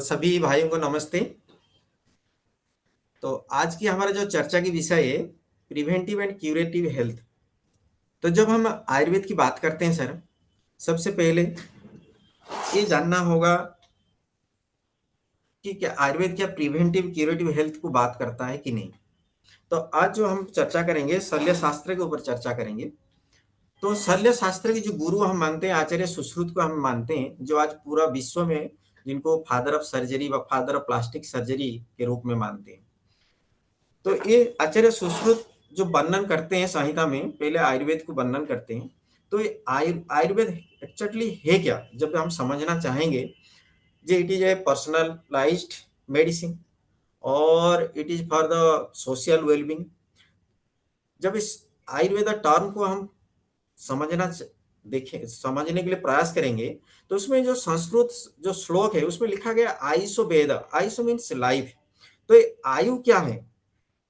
सभी भाइयों को नमस्ते। तो आज की हमारा जो चर्चा की विषय है प्रिवेंटिव एंड क्यूरेटिव हेल्थ। तो जब हम आयुर्वेद की बात करते हैं सर, सबसे पहले ये जानना होगा कि क्या आयुर्वेद क्या प्रिवेंटिव क्यूरेटिव हेल्थ को बात करता है कि नहीं। तो आज जो हम चर्चा करेंगे शल्य शास्त्र के ऊपर चर्चा करेंगे। तो शल्य शास्त्र के जो गुरु हम मानते हैं आचार्य सुश्रुत को हम मानते हैं, जो आज पूरा विश्व में जिनको फादर ऑफ सर्जरी व फादर ऑफ प्लास्टिक सर्जरी के रूप में मानते हैं। तो ये आचार्य सुश्रुत जो वर्णन करते हैं संहिता में, पहले आयुर्वेद को वर्णन करते हैं। तो ये आयुर्वेद एक्चुअली है क्या, जब हम समझना चाहेंगे, जे it is a personalised medicine और it is for the social wellbeing. जब इस आयुर्वेद टर्म को हम समझना देखें, समझने के लिए प्रयास करेंगे, तो उसमें जो संस्कृत जो श्लोक है उसमें लिखा गया आयुषो वेद। आयुषो मीन्स लाइफ। तो ये आयु क्या है,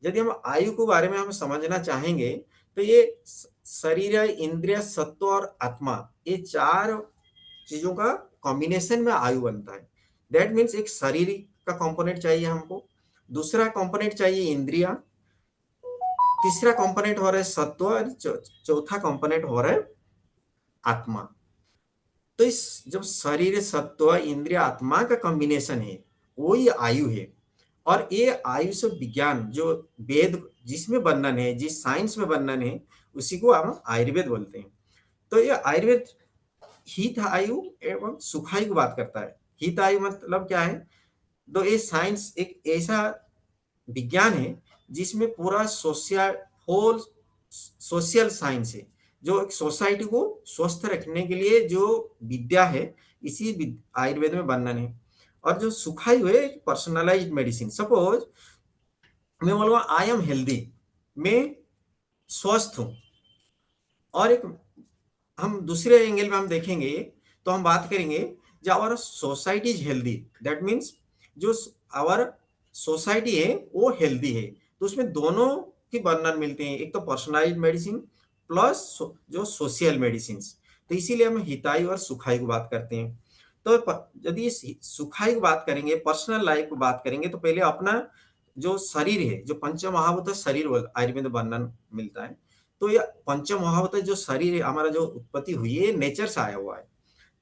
यदि हम आयु के बारे में हम समझना चाहेंगे, तो ये शरीर, इंद्रिय, सत्व और आत्मा, ये चार चीजों का कॉम्बिनेशन में आयु बनता है। दैट मीन्स एक शरीर का कंपोनेंट चाहिए हमको, दूसरा कंपोनेंट चाहिए इंद्रिया, तीसरा कंपोनेंट हो रहा है सत्व और चौथा कंपोनेंट हो रहा है आत्मा। तो इस जब शरीर, सत्व, इंद्रिय, आत्मा का कॉम्बिनेशन है, वो ही आयु है। और ये आयुष विज्ञान जो वेद जिसमें वर्णन है, जिस साइंस में वर्णन है, उसी को हम आयुर्वेद बोलते हैं। तो ये आयुर्वेद हित आयु एवं सुखायु की बात करता है। हित आयु मतलब क्या है, तो ये साइंस एक ऐसा विज्ञान है जिसमें पूरा सोशल होल सोशल साइंस है, जो एक सोसाइटी को स्वस्थ रखने के लिए जो विद्या है, इसी आयुर्वेद में वर्णन है। और जो सुखायु है पर्सनलाइज्ड मेडिसिन। सपोज मैं बोलूँगा आई एम हेल्दी, मैं स्वस्थ हूँ। और एक हम दूसरे एंगल में हम देखेंगे, तो हम बात करेंगे जो our society is healthy, that means जो आवर सोसाइटी है वो हेल्दी है। तो उसमें दोनों की वर्णन मिलते हैं, एक तो पर्सनलाइज्ड मेडिसिन प्लस जो सोशल मेडिसिन। तो इसीलिए हम हितायु और सुखायु की बात करते हैं। तो यदि सुखायु की बात करेंगे, पर्सनल लाइफ की बात करेंगे, तो पहले अपना जो शरीर है, जो पंच महाभूत शरीर आयुर्वेद वर्णन मिलता है। तो ये पंच महाभूत जो शरीर है, हमारा जो उत्पत्ति हुई है, नेचर से आया हुआ है।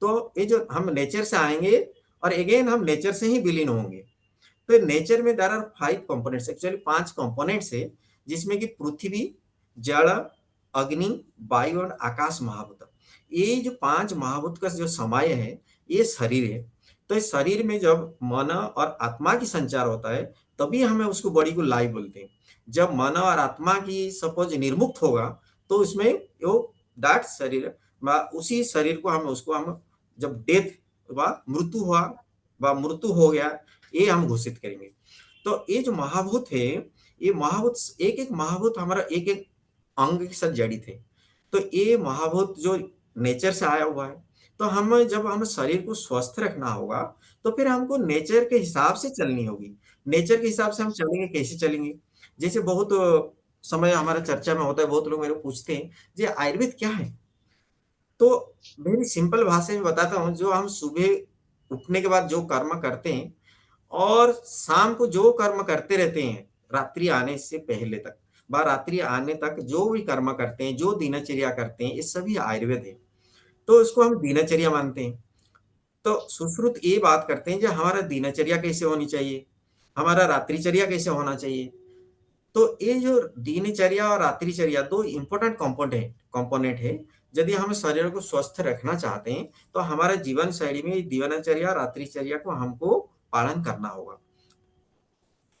तो ये जो हम नेचर से आएंगे और अगेन हम नेचर से ही विलीन होंगे। तो नेचर में there are 5 components, actually 5 components है, जिसमें कि पृथ्वी, जल, अग्नि, वायु और आकाश महाभूत। ये जो 5 महाभूत का जो समय है, ये शरीर है। तो इस शरीर में जब मन और आत्मा की संचार होता है, तभी हमें उसको बॉडी को लाइफ बोलते हैं। जब मन और आत्मा की सपोज निर्मुक्त होगा, तो उसमें वो दैट शरीर, उसी शरीर को हम जब डेथ व मृत्यु हुआ व मृत्यु हो गया, ये हम घोषित करेंगे। तो ये जो महाभूत है, ये महाभूत एक एक महाभूत हमारा एक एक अंग के साथ जड़ित है। तो ये महाभूत जो नेचर से आया हुआ है, तो जब हम शरीर को स्वस्थ रखना होगा, तो फिर हमको नेचर के हिसाब से चलनी होगी। नेचर के हिसाब से हम चलेंगे, कैसे चलेंगे? जैसे बहुत समय हमारा चर्चा में होता है, बहुत लोग मेरे को पूछते हैं, जी आयुर्वेद क्या है? तो वेरी सिंपल भाषा में बताता हूँ, जो हम सुबह उठने के बाद जो कर्म करते हैं और शाम को जो कर्म करते रहते हैं, रात्रि आने से पहले तक, रात्रि आने तक जो भी कर्म करते हैं, जो दिनचर्या करते हैं, ये सभी आयुर्वेद है। तो उसको हम दिनचर्या मानते हैं। तो सुश्रुत ये बात करते हैं, जो हमारा दिनचर्या कैसे होनी चाहिए, हमारा रात्रिचर्या कैसे होना चाहिए। तो ये जो दिनचर्या और रात्रिचर्या दो इंपॉर्टेंट कंपोनेंट है। यदि हम शरीर को स्वस्थ रखना चाहते हैं, तो हमारा जीवन शैली में दिनचर्या रात्रिचर्या को हमको पालन करना होगा।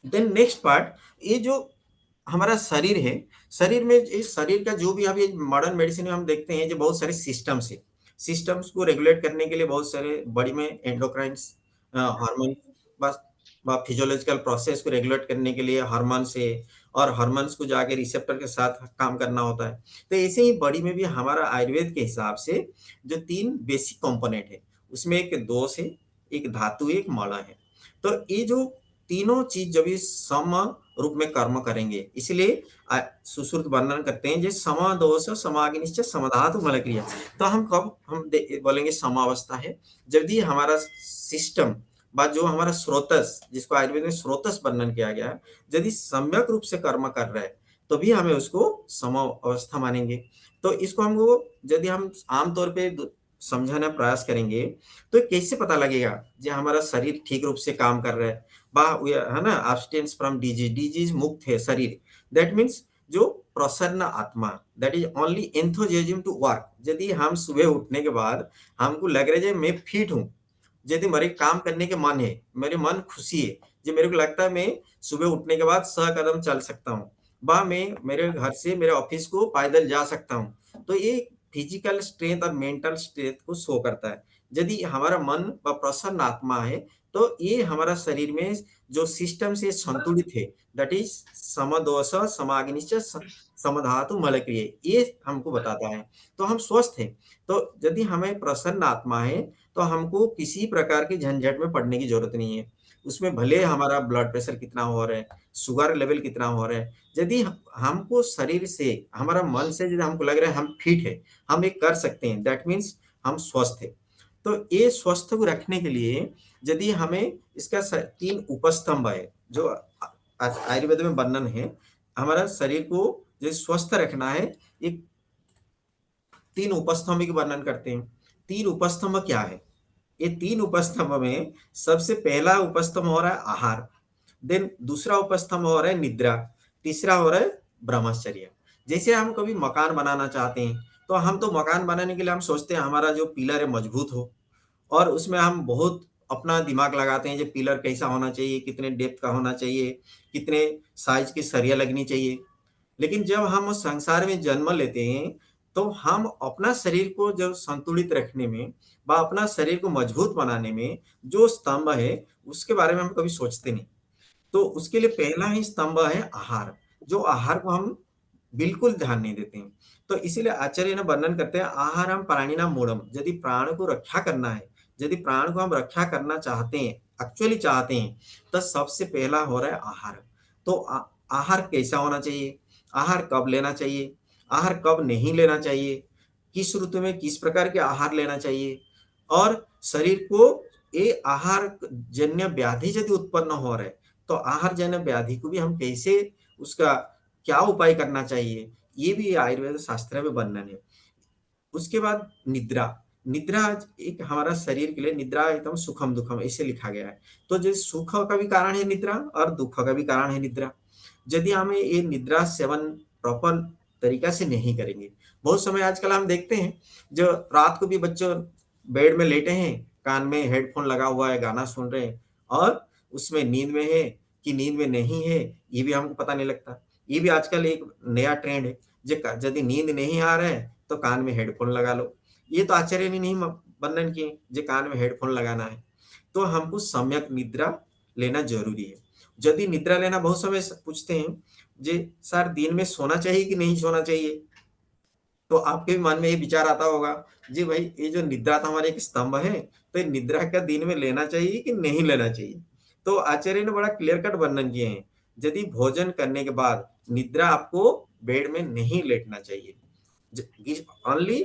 देन नेक्स्ट पार्ट, ये जो हमारा शरीर है, शरीर में इस शरीर का जो भी अभी मॉडर्न मेडिसिन में हम देखते हैं, जो बहुत सारे सिस्टम्स है। सिस्टम्स को रेगुलेट करने के लिए बहुत सारे बॉडी में एंडोक्राइन्स हार्मोन, बस फिजियोलॉजिकल प्रोसेस को रेगुलेट करने के लिए हार्मोन से, और हार्मोन्स को जाके रिसेप्टर के साथ काम करना होता है। तो ऐसे ही बॉडी में भी हमारा आयुर्वेद के हिसाब से जो 3 बेसिक कंपोनेंट है, उसमें एक दोष है, एक धातु है, एक मल है। तो ये जो तीनों चीज जब इस सम रूप में कर्म करेंगे, इसलिए सुश्रुत वर्णन करते हैं, जैसे सम दोष समाग्निश्च समधातु मल क्रिया। तो हम कब बोलेंगे समावस्था है, जब भी हमारा सिस्टम बा जो हमारा स्रोतस, जिसको आयुर्वेद में स्रोतस वर्णन किया गया है, यदि सम्यक रूप से कर्म कर रहा है, तो भी हमें उसको सम अवस्था मानेंगे। तो इसको हमको यदि हम आम तौर पे समझाना प्रयास करेंगे, तो कैसे पता लगेगा जो हमारा शरीर ठीक रूप से काम कर रहा है, बा है ना, एब्स्टेंस फ्रॉम डिजीज, डिजीज मुक्त है शरीर, दैट मीन्स जो प्रसन्न आत्मा, that is only enthusiasm to work. यदि हम सुबह उठने के बाद हमको लग रहा है मैं फिट हूँ, यदि मेरे काम करने के मन है, मेरे मन खुशी है, जो मेरे को लगता है मैं सुबह उठने के बाद 100 कदम चल सकता हूँ, बा मैं मेरे घर से मेरे ऑफिस को पैदल जा सकता हूँ, तो ये फिजिकल स्ट्रेंथ और मेंटल स्ट्रेंथ को शो करता है। यदि हमारा मन व प्रसन्न आत्मा है, तो ये हमारा शरीर में जो सिस्टम से संतुलित है, दैट इज समदोष समाग्निश्च समधातु मलक्रिय, ये हमको बताता है, तो हम स्वस्थ हैं। तो यदि हमें प्रसन्न आत्मा है, तो हमको किसी प्रकार की झंझट में पड़ने की जरूरत नहीं है। उसमें भले हमारा ब्लड प्रेशर कितना हो रहा है, शुगर लेवल कितना हो रहा है, यदि हमको शरीर से, हमारा मन से यदि हमको लग रहा है हम फिट है, हम एक कर सकते हैं, दैट मीन्स हम स्वस्थ है। तो ये स्वस्थ को रखने के लिए यदि हमें इसका 3 उपस्तंभ है, जो आयुर्वेद में वर्णन है, हमारा शरीर को जो स्वस्थ रखना है, एक 3 उपस्तंभ के वर्णन करते हैं। 3 उपस्तंभ क्या है? ये 3 उपस्तंभ में सबसे पहला उपस्तंभ हो रहा है आहार, देन दूसरा उपस्तंभ हो रहा है निद्रा, तीसरा हो रहा है ब्रह्मचर्य। जैसे हम कभी मकान बनाना चाहते हैं, तो हम तो मकान बनाने के लिए हम सोचते हैं हमारा जो पिलर है मजबूत हो, और उसमें हम बहुत अपना दिमाग लगाते हैं, जो पिलर कैसा होना चाहिए, कितने डेप्थ का होना चाहिए, कितने साइज की सरिया लगनी चाहिए। लेकिन जब हम संसार में जन्म लेते हैं, तो हम अपना शरीर को जब संतुलित रखने में, व अपना शरीर को मजबूत बनाने में जो स्तंभ है, उसके बारे में हम कभी सोचते नहीं। तो उसके लिए पहला ही स्तंभ है आहार, जो आहार को हम बिल्कुल ध्यान नहीं देते हैं। तो इसीलिए आचार्य ने वर्णन करते हैं आहारम प्राणिनाम मूढ़म, यदि प्राण को रक्षा करना है, यदि प्राण को हम रक्षा करना चाहते हैं, एक्चुअली चाहते हैं, तो सबसे पहला हो रहा है आहार। तो आहार कैसा होना चाहिए, आहार कब लेना चाहिए, आहार कब नहीं लेना चाहिए, किस ऋतु में किस प्रकार के आहार लेना चाहिए, और शरीर को ये आहार जन्य व्याधि यदि उत्पन्न हो रहा है, तो आहार जन्य व्याधि को भी हम कैसे, उसका क्या उपाय करना चाहिए, ये भी आयुर्वेद शास्त्र में वर्णन है। उसके बाद निद्रा, निद्रा एक हमारा शरीर के लिए, निद्रा एकदम सुखम दुखम ऐसे लिखा गया है। तो जो सुख का भी कारण है निद्रा, और दुख का भी कारण है निद्रा। यदि हमें ये निद्रा सेवन प्रॉपर तरीका से नहीं करेंगे, बहुत समय आजकल हम देखते हैं जो रात को भी बच्चों बेड में लेटे हैं, कान में हेडफोन लगा हुआ है, गाना सुन रहे हैं, और उसमें नींद में है कि नींद में नहीं है, ये भी हमको पता नहीं लगता। ये भी आजकल एक नया ट्रेंड है, यदि नींद नहीं आ रहा है, तो कान में हेडफोन लगा लो। ये तो आचार्य ने नहीं वर्णन किए जो कान में हेडफोन लगाना है। तो हमको सम्यक निद्रा लेना जरूरी है। यदि निद्रा लेना, बहुत समय पूछते हैं जी सर दिन में सोना चाहिए कि नहीं सोना चाहिए, तो आपके भी मन में ये विचार आता होगा, जी भाई ये जो निद्रा था हमारे एक स्तंभ है, तो ये निद्रा का दिन में लेना चाहिए कि नहीं लेना चाहिए। तो आचार्य ने बड़ा क्लियर कट वर्णन किए हैं, यदि भोजन करने के बाद निद्रा आपको बेड में नहीं लेटना चाहिए। ओनली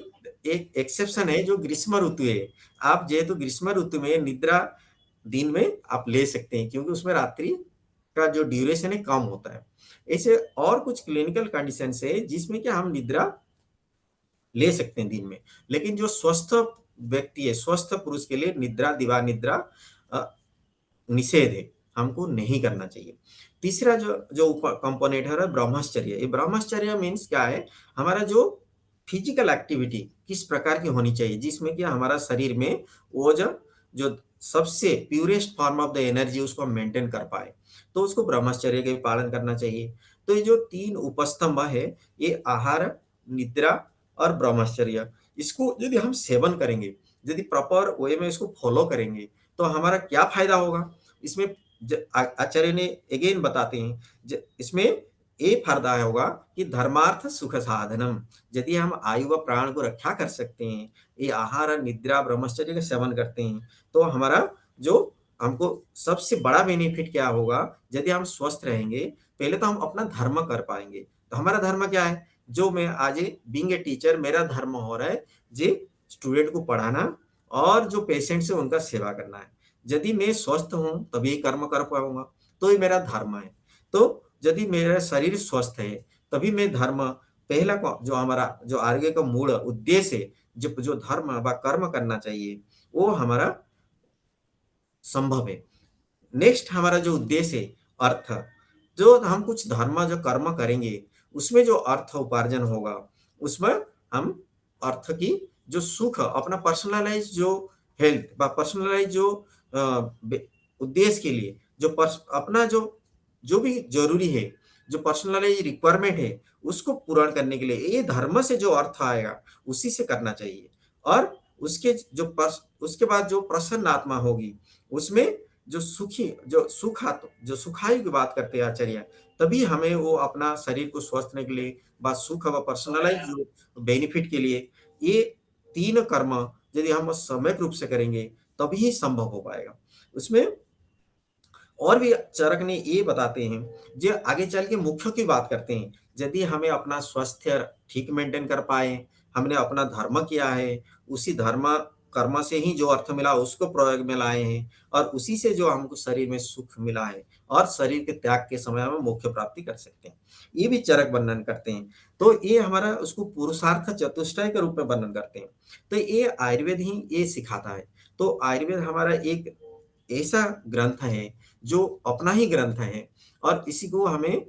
एक एक्सेप्शन है जो ग्रीष्म ऋतु है, आप जेहेतु ग्रीष्म ऋतु में निद्रा दिन में आप ले सकते हैं, क्योंकि उसमें रात्रि का जो ड्यूरेशन है कम होता है। ऐसे और कुछ क्लिनिकल कंडीशन है जिसमें कि हम निद्रा ले सकते हैं दिन में, लेकिन जो स्वस्थ व्यक्ति है, स्वस्थ पुरुष के लिए निद्रा, दिवा निद्रा निषेध है, हमको नहीं करना चाहिए। तीसरा जो जो कंपोनेंट है ब्रह्मचर्य। ये ब्रह्मचर्य मीन्स क्या है, हमारा जो फिजिकल एक्टिविटी किस प्रकार की होनी चाहिए, जिसमें कि हमारा शरीर में वो जो सबसे purest form of the energy उसको हम मेंटेन कर पाए, तो उसको ब्रह्मचर्य का भी पालन करना चाहिए। तो ये जो 3 उपस्तंभ है, ये आहार, निद्रा और ब्रह्मचर्य, इसको यदि हम सेवन करेंगे, यदि प्रॉपर वे में इसको फॉलो करेंगे, तो हमारा क्या फायदा होगा इसमें, आचार्य ने अगेन बताते हैं, इसमें ये फायदा होगा कि धर्मार्थ सुख साधनम, यदि हम आयु व प्राण को रक्षा कर सकते हैं, ये आहार निद्रा ब्रह्मचर्य का सेवन करते हैं, तो हमारा जो हमको सबसे बड़ा बेनिफिट क्या होगा, यदि हम स्वस्थ रहेंगे, पहले तो हम अपना धर्म कर पाएंगे। तो हमारा धर्म क्या है, जो मैं आज बीइंग ए टीचर, मेरा धर्म हो रहा है जे स्टूडेंट को पढ़ाना और जो पेशेंट्स है उनका सेवा करना है। यदि मैं स्वस्थ हूँ तभी कर्म कर पाऊंगा, तो ये मेरा धर्म है। तो यदि मेरा शरीर स्वस्थ है तभी मैं धर्म, पहला जो हमारा जो आगे का मूल उद्देश्य है, जो जो धर्म व कर्म करना चाहिए वो हमारा संभव है। नेक्स्ट हमारा जो उद्देश्य है अर्थ, जो हम कुछ धर्म जो कर्म करेंगे उसमें जो अर्थ उपार्जन होगा, उसमें हम अर्थ की जो सुख अपना पर्सनलाइज जो हेल्थ व पर्सनलाइज जो उद्देश्य के लिए जो अपना जो जो भी जरूरी है, जो पर्सनलाइज रिक्वायरमेंट है उसको पूर्ण करने के लिए ये धर्म से जो अर्थ आएगा उसी से करना चाहिए। और उसके उसके बाद जो प्रसन्न आत्मा होगी उसमें जो सुखी जो सुखा जो सुखायु की बात करते हैं आचार्य, तभी हमें वो अपना शरीर को स्वस्थ रखने के लिए व सुख व पर्सनलाइज जो बेनिफिट के लिए ये तीन कर्म यदि हम समय रूप से करेंगे तभी संभव हो पाएगा। उसमें और भी चरक ने ये बताते हैं, जो आगे चल के मुख्य की बात करते हैं, यदि हमें अपना स्वास्थ्य ठीक मेंटेन कर पाए, हमने अपना धर्म किया है, उसी धर्म कर्म से ही जो अर्थ मिला उसको प्रयोग में लाए हैं और उसी से जो हमको शरीर में सुख मिला है और शरीर के त्याग के समय हम मोक्ष प्राप्ति कर सकते हैं, ये भी चरक वर्णन करते हैं। तो ये हमारा उसको पुरुषार्थ चतुष्टय के रूप में वर्णन करते हैं। तो ये आयुर्वेद ही ये सिखाता है। तो आयुर्वेद हमारा एक ऐसा ग्रंथ है जो अपना ही ग्रंथ है और इसी को हमें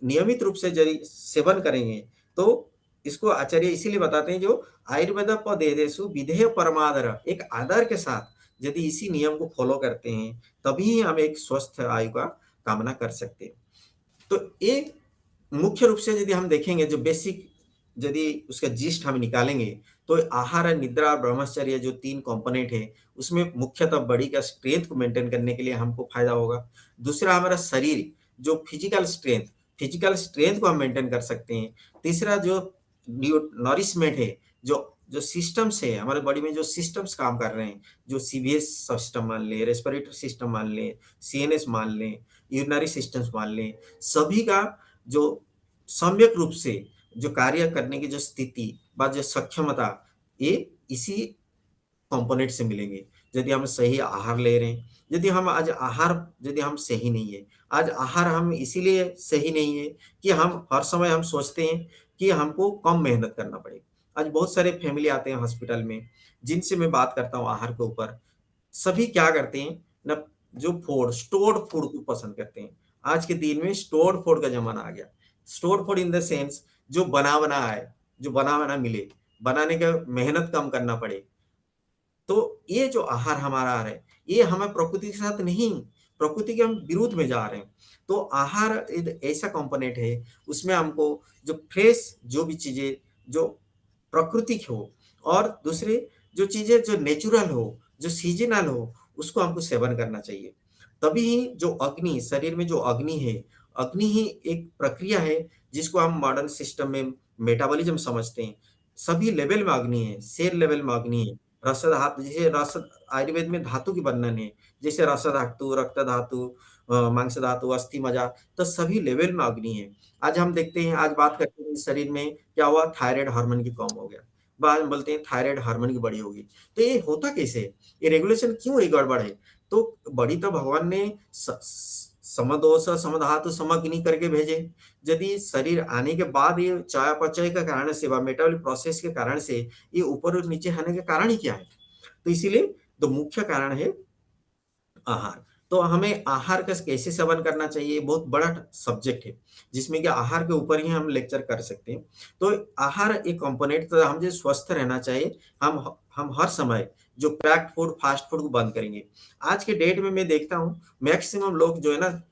नियमित रूप से यदि सेवन करेंगे तो इसको आचार्य इसीलिए बताते हैं, जो आयुर्वेद पदेदेषु विधेय परमादर, एक आदर के साथ यदि इसी नियम को फॉलो करते हैं तभी हम एक स्वस्थ आयु का कामना कर सकते हैं। तो एक मुख्य रूप से यदि हम देखेंगे जो बेसिक यदि उसका जिस्ट हम निकालेंगे तो आहार निद्रा ब्रह्मचर्य जो तीन कंपोनेंट है उसमें मुख्यतः बॉडी का स्ट्रेंथ को मेंटेन करने के लिए हमको फायदा होगा। दूसरा हमारा शरीर जो फिजिकल स्ट्रेंथ को हम मेंटेन कर सकते हैं। तीसरा जो नरिशमेंट है, जो जो सिस्टम्स है हमारे बॉडी में, जो सिस्टम्स काम कर रहे हैं, जो सीवीएस सिस्टम मान लें, रेस्पिरेटरी सिस्टम मान लें, सीएनएस मान लें, यूरिनरी सिस्टम्स मान लें, सभी का जो सम्यक रूप से जो कार्य करने की जो स्थिति व जो सक्षमता, ये इसी कंपोनेंट से मिलेंगे यदि हम सही आहार ले रहे हैं। यदि हम आज आहार यदि हम सही नहीं है, आज आहार हम इसीलिए सही नहीं है कि हम हर समय हम सोचते हैं कि हमको कम मेहनत करना पड़े। आज बहुत सारे फैमिली आते हैं हॉस्पिटल में, जिनसे मैं बात करता हूँ आहार के ऊपर, सभी क्या करते हैं ना, जो स्टोर्ड फूड को पसंद करते हैं। आज के दिन में स्टोर्ड फूड का जमाना आ गया। Stored food in the sense जो बना बना है, जो बना बना मिले, बनाने का मेहनत कम करना पड़े। तो ये जो आहार हमारा आ रहा है ये हमें प्रकृति के साथ नहीं, प्रकृति के हम विरुद्ध में जा रहे हैं। तो आहार एक ऐसा कंपोनेंट है उसमें हमको जो फ्रेश जो भी चीजें जो प्राकृतिक हो और दूसरे जो चीजें जो नेचुरल हो, जो सीजनल हो, उसको हमको सेवन करना चाहिए। तभी ही जो अग्नि शरीर में जो अग्नि है, अग्नि ही एक प्रक्रिया है जिसको हम मॉडर्न सिस्टम में मेटाबॉलिज्म समझते हैं। सभी लेवल में अग्नि है, सेल लेवल में अग्नि है। रस धातु जैसे रस, आयुर्वेद में धातु की वर्णन है, जैसे रस धातु, रक्त धातु, मांस धातु, अस्थि मज्जा, तो सभी लेवल में अग्नि है। आज हम देखते हैं, आज बात करते हैं शरीर में क्या हुआ, थायराइड हार्मोन की कम हो गया, बाद में बोलते हैं थायराइड हार्मोन की बड़ी होगी। तो ये होता कैसे है, ये रेगुलेशन क्यों ये गड़बड़ है? तो बड़ी तो भगवान ने समदोष समधातु समग्नि करके भेजे। यदि शरीर आने के बाद ये चयापचय के कारण से व मेटाबॉलिक प्रोसेस के कारण से ये ऊपर और नीचे आने का कारण ही क्या है? तो इसीलिए तो मुख्य कारण है आहार। तो हमें आहार का कैसे सेवन करना चाहिए बहुत बड़ा सब्जेक्ट है, जिसमें कि आहार के ऊपर ही हम लेक्चर कर सकते हैं। तो आहार एक कंपोनेंट, तो हम जो स्वस्थ रहना चाहिए, हम हर समय जो पैक्ड फूड फास्ट फूड को बंद करेंगे। आज के डेट में मैं देखता हूँ मैक्सिमम लोग जो है ना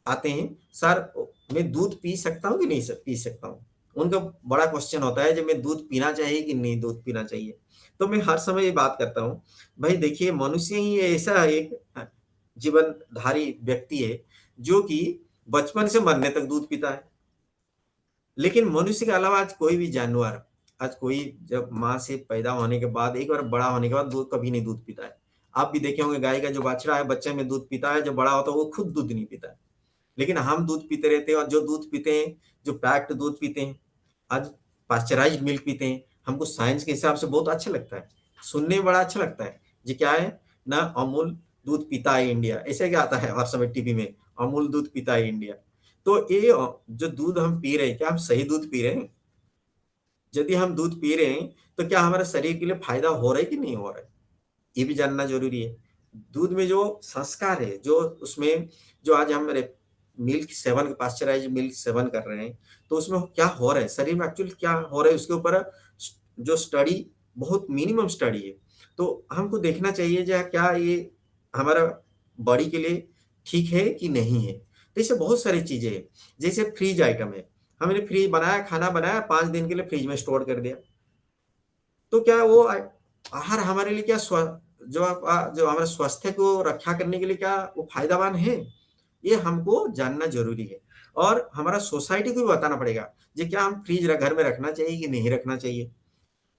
आते हैं, सर मैं दूध पी सकता हूँ कि नहीं पी सकता हूँ। उनका बड़ा क्वेश्चन होता है जब मैं दूध पीना चाहिए कि नहीं दूध पीना चाहिए। तो मैं हर समय ये बात करता हूँ, भाई देखिए मनुष्य ही ऐसा एक जीवनधारी व्यक्ति है जो कि बचपन से मरने तक दूध पीता है। लेकिन मनुष्य के अलावा आज कोई भी जानवर, आज कोई जब माँ से पैदा होने के बाद एक बार बड़ा होने के बाद दूध कभी नहीं दूध पीता है। आप भी देखे होंगे गाय का जो बछड़ा है बच्चे में दूध पीता है, जब बड़ा होता है वो खुद दूध नहीं पीता है। लेकिन हम दूध पीते रहते हैं, और जो दूध पीते हैं, जो पैक्ड दूध पीते हैं, आज पास्चराइज्ड मिल्क पीते हैं, हमको साइंस के हिसाब से बहुत अच्छा लगता है, सुनने में बड़ा अच्छा लगता है। जी क्या है ना, अमूल दूध पीता है इंडिया, ऐसे क्या आता है हर समय टीवी में, अमूल दूध पीता है इंडिया। तो ये जो दूध हम पी रहे हैं, क्या हम सही दूध पी रहे हैं? यदि हम दूध पी रहे हैं, तो क्या हमारे शरीर के लिए फायदा हो रहा है कि नहीं हो रहा है? ये भी जानना ज़रूरी है। दूध में जो संस्कार है, जो उसमें जो आज हम रे मिल्क सेवन पास्चराइज़्ड मिल्क सेवन कर रहे हैं, तो उसमें क्या हो रहा है, शरीर में एक्चुअली क्या हो रहा है उसके ऊपर स जो स्टडी बहुत मिनिमम स्टडी है। तो हमको देखना चाहिए क्या ये हमारा बॉडी के लिए ठीक है कि नहीं है। तो ऐसे बहुत सारी चीज़ें हैं, जैसे फ्रीज़ आइटम है। हमने फ्रिज बनाया, खाना बनाया, 5 दिन के लिए फ्रिज में स्टोर कर दिया। तो क्या वो आहार हमारे लिए क्या जो हमारे स्वास्थ्य को रक्षा करने के लिए क्या वो फ़ायदेमंद है? ये हमको जानना ज़रूरी है और हमारा सोसाइटी को भी बताना पड़ेगा, जे क्या हम फ्रिज र घर में रखना चाहिए कि नहीं रखना चाहिए?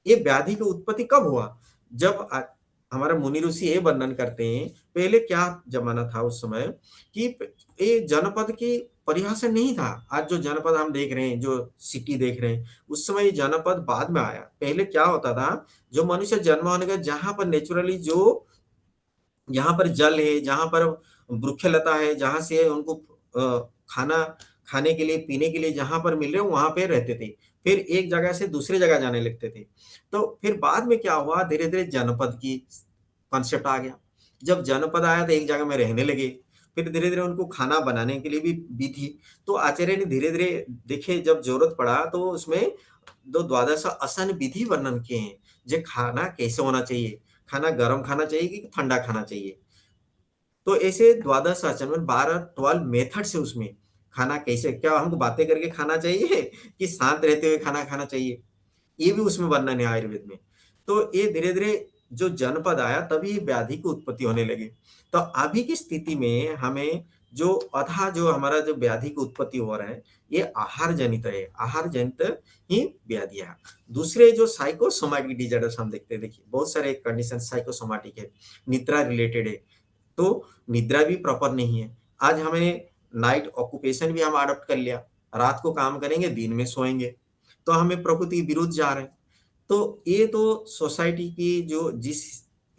ये व्याधि की उत्पत्ति कब हुआ? जब हमारे मुनि ऋषि ये वर्णन करते हैं, पहले क्या ज़माना था उस समय कि प ये जनपद की परिभाषा नहीं था। आज जो जनपद हम देख रहे हैं, जो सिटी देख रहे हैं, उस समय ये जनपद बाद में आया। पहले क्या होता था, जो मनुष्य जन्म होने का जहाँ पर नेचुरली जो जहाँ पर जल है, जहाँ पर वृक्षलता है, जहाँ से उनको खाना खाने के लिए, पीने के लिए जहाँ पर मिल रहे हो, वहाँ पे रहते थे। फिर एक जगह से दूसरी जगह जाने लगते थे। तो फिर बाद में क्या हुआ, धीरे-धीरे जनपद की कॉन्सेप्ट आ गया। जब जनपद आया तो एक जगह में रहने लगे। फिर धीरे-धीरे उनको खाना बनाने के लिए भी विधि तो आचार्य ने धीरे-धीरे देखे जब ज़रूरत पड़ा तो उसमें दो द्वादश आसन विधि वर्णन किए हैं। जे खाना कैसे होना चाहिए? खाना गरम खाना चाहिए कि ठंडा खाना चाहिए? तो ऐसे द्वादश आचरण में 12 मेथड से उसमें खाना कैसे क्या हमको बातें करके खाना चाहिए कि शांत रहते हुए खाना खाना चाहिए? ये भी उसमें वर्णन है आयुर्वेद में। तो ये धीरे-धीरे जो जनपद आया तभी व्याधि की उत्पत्ति होने लगी। तो अभी की स्थिति में हमें जो हमारा जो व्याधि की उत्पत्ति हो रहा है, ये आहार जनित है। आहार जनित ही व्याधियाँ। दूसरे जो साइकोसोमैटिक डिसऑर्डर्स हम देखते हैं, देखिए बहुत सारे कंडीशन साइकोसोमैटिक है, निद्रा रिलेटेड है। तो निद्रा भी प्रॉपर नहीं है। आज हमें नाइट ऑक्यूपेशन भी हम अडॉप्ट कर लिया। रात को काम करेंगे, दिन में सोएँगे। तो हमें प्रकृति के विरुद्ध जा रहे हैं। तो ये तो सोसाइटी की जो जिस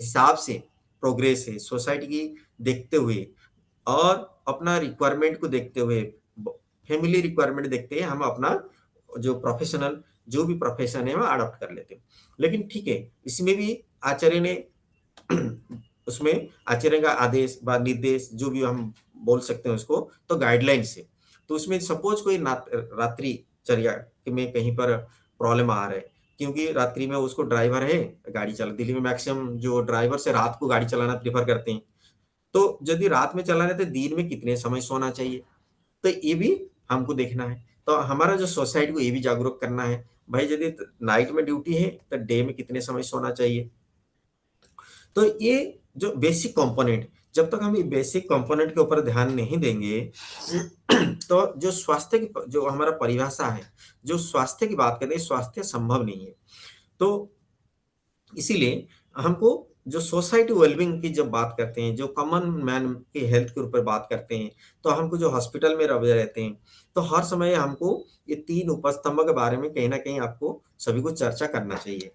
हिसाब से प्रोग्रेस है, सोसाइटी की देखते हुए और अपना रिक्वायरमेंट को देखते हुए, ब फैमिली रिक्वायरमेंट देखते हुए हम अपना जो प्रोफ़ेशनल जो भी प्रोफ़ेशन है, वो अडॉप्ट कर लेते हैं। लेकिन ठीक है, इसमें भी आचार्य ने उसमें आचार्य का आदेश व निर्देश जो भी हम बोल सकते हैं उसको, तो गाइडलाइंस है। तो उसमें सपोज़ कोई रात्रिचर्या में कहीं पर प्रॉब्लम आ रहा है, क्योंकि रात्रि में उसको ड्राइवर है, गाड़ी चला दिल्ली में मैक्सिमम जो ड्राइवर्स है रात को गाड़ी चलाना प्रेफ़र करते हैं। तो यदि रात में चलाना है तो दिन में कितने समय सोना चाहिए? तो ये भी हमको देखना है। तो हमारा जो सोसाइटी को ये भी जागरूक करना है, भाई यदि नाइट में ड्यूटी है, तो डे में कितने समय सोना चाहिए? तो ये जो बेसिक कंपोनेंट जब तक हम ये बेसिक कंपोनेंट के ऊपर ध्यान नहीं देंगे तो जो स्वास्थ्य की जो हमारा परिभाषा है, जो स्वास्थ्य की बात करें, स्वास्थ्य संभव नहीं है। तो इसीलिए हमको जो सोसाइटी वेलबींग की जब बात करते हैं, जो कॉमन मैन की हेल्थ के ऊपर बात करते हैं, तो हमको जो हॉस्पिटल में रहे रहते हैं, तो हर समय हमको ये 3 उपस्तंभ के बारे में कहीं न कहीं आपको सभी को चर्चा करना चाहिए।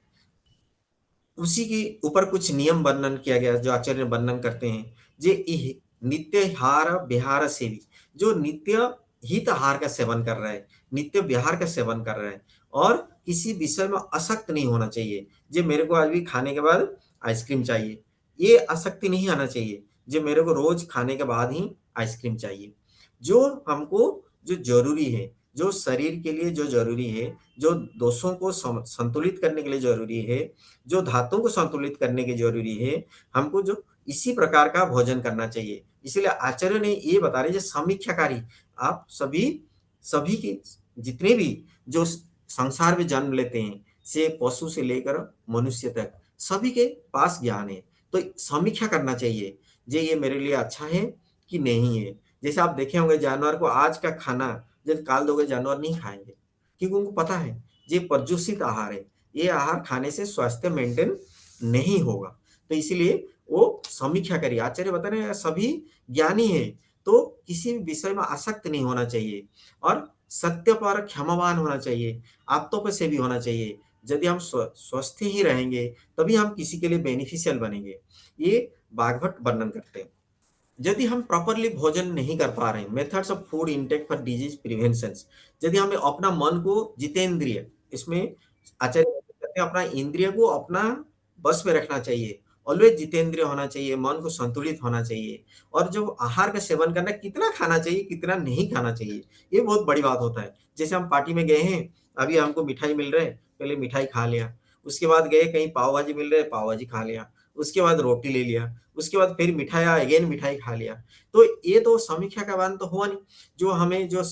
उसी के ऊपर कुछ नियम वर्णन किया गया है, जो आचार्य वर्णन करते हैं। जे इह नित्य हार विहार सेवी, जो नित्य हित आहार का सेवन कर रहा है, नित्य विहार का सेवन कर रहा है और किसी विषय में आसक्त नहीं होना चाहिए। जे मेरे को आज भी खाने के बाद आइसक्रीम चाहिए, ये आसक्ति नहीं आना चाहिए। जे मेरे को रोज़ खाने के बाद ही आइसक्रीम चाहिए। जो हमको जो ज़रूरी है, जो शरीर के लिए जो ज़रूरी है, जो दोषों को संतुलित करने के लिए ज़रूरी है, जो धातुओं को संतुलित करने की ज़रूरी है, हमको जो इसी प्रकार का भोजन करना चाहिए। इसीलिए आचार्य ने ये बता रहे हैं, जो समीक्षाकारी आप सभी सभी के जितने भी जो संसार में जन्म लेते हैं, से पशु से लेकर मनुष्य तक, सभी के पास ज्ञान है। तो समीक्षा करना चाहिए, जे ये मेरे लिए अच्छा है कि नहीं है। जैसे आप देखे होंगे जानवर को आज का खाना यदि काल दोगे जानवर नहीं खाएँगे, क्योंकि उनको पता है, ये प्रदूषित आहार है। ये आहार खाने से स्वास्थ्य मेंटेन नहीं होगा। तो इसीलिए वो समीक्षा करिए। आचार्य बता रहे हैं सभी ज्ञानी हैं, तो किसी भी विषय में आसक्त नहीं होना चाहिए और सत्य पर क्षमावान होना चाहिए, आप्तोपसेवी होना चाहिए। यदि हम स्वस्थ ही रहेंगे, तभी हम किसी के लिए बेनिफिशियल बनेंगे। ये बागभट्ट वर्णन करते हैं। यदि हम प्रॉपरली भोजन नहीं कर पा रहे हैं, methods of food intake for disease prevention, यदि हमें अपना मन को जितेंद्रिय, इसमें आचार्य कहते हैं अपना इंद्रिय को अपना बस में रखना चाहिए, ऑलवेज जितेंद्रिय होना चाहिए, मन को संतुलित होना चाहिए। और जो आहार का सेवन करना, कितना खाना चाहिए कितना नहीं खाना चाहिए, ये बहुत बड़ी बात होता है। जैसे हम पार्टी में गए हैं, अभी हमको मिठाई मिल रहा है, पहले मिठाई खा लिया, उसके बाद गए कहीं पाव भाजी मिल रहा है, पाव भाजी खा लिया, उसके बाद रोटी ले लिया, उसके बाद फिर मिठाई अगेन मिठाई खा लिया। तो ये तो समीक्षा का बात तो हुआ नहीं। जो हमें जो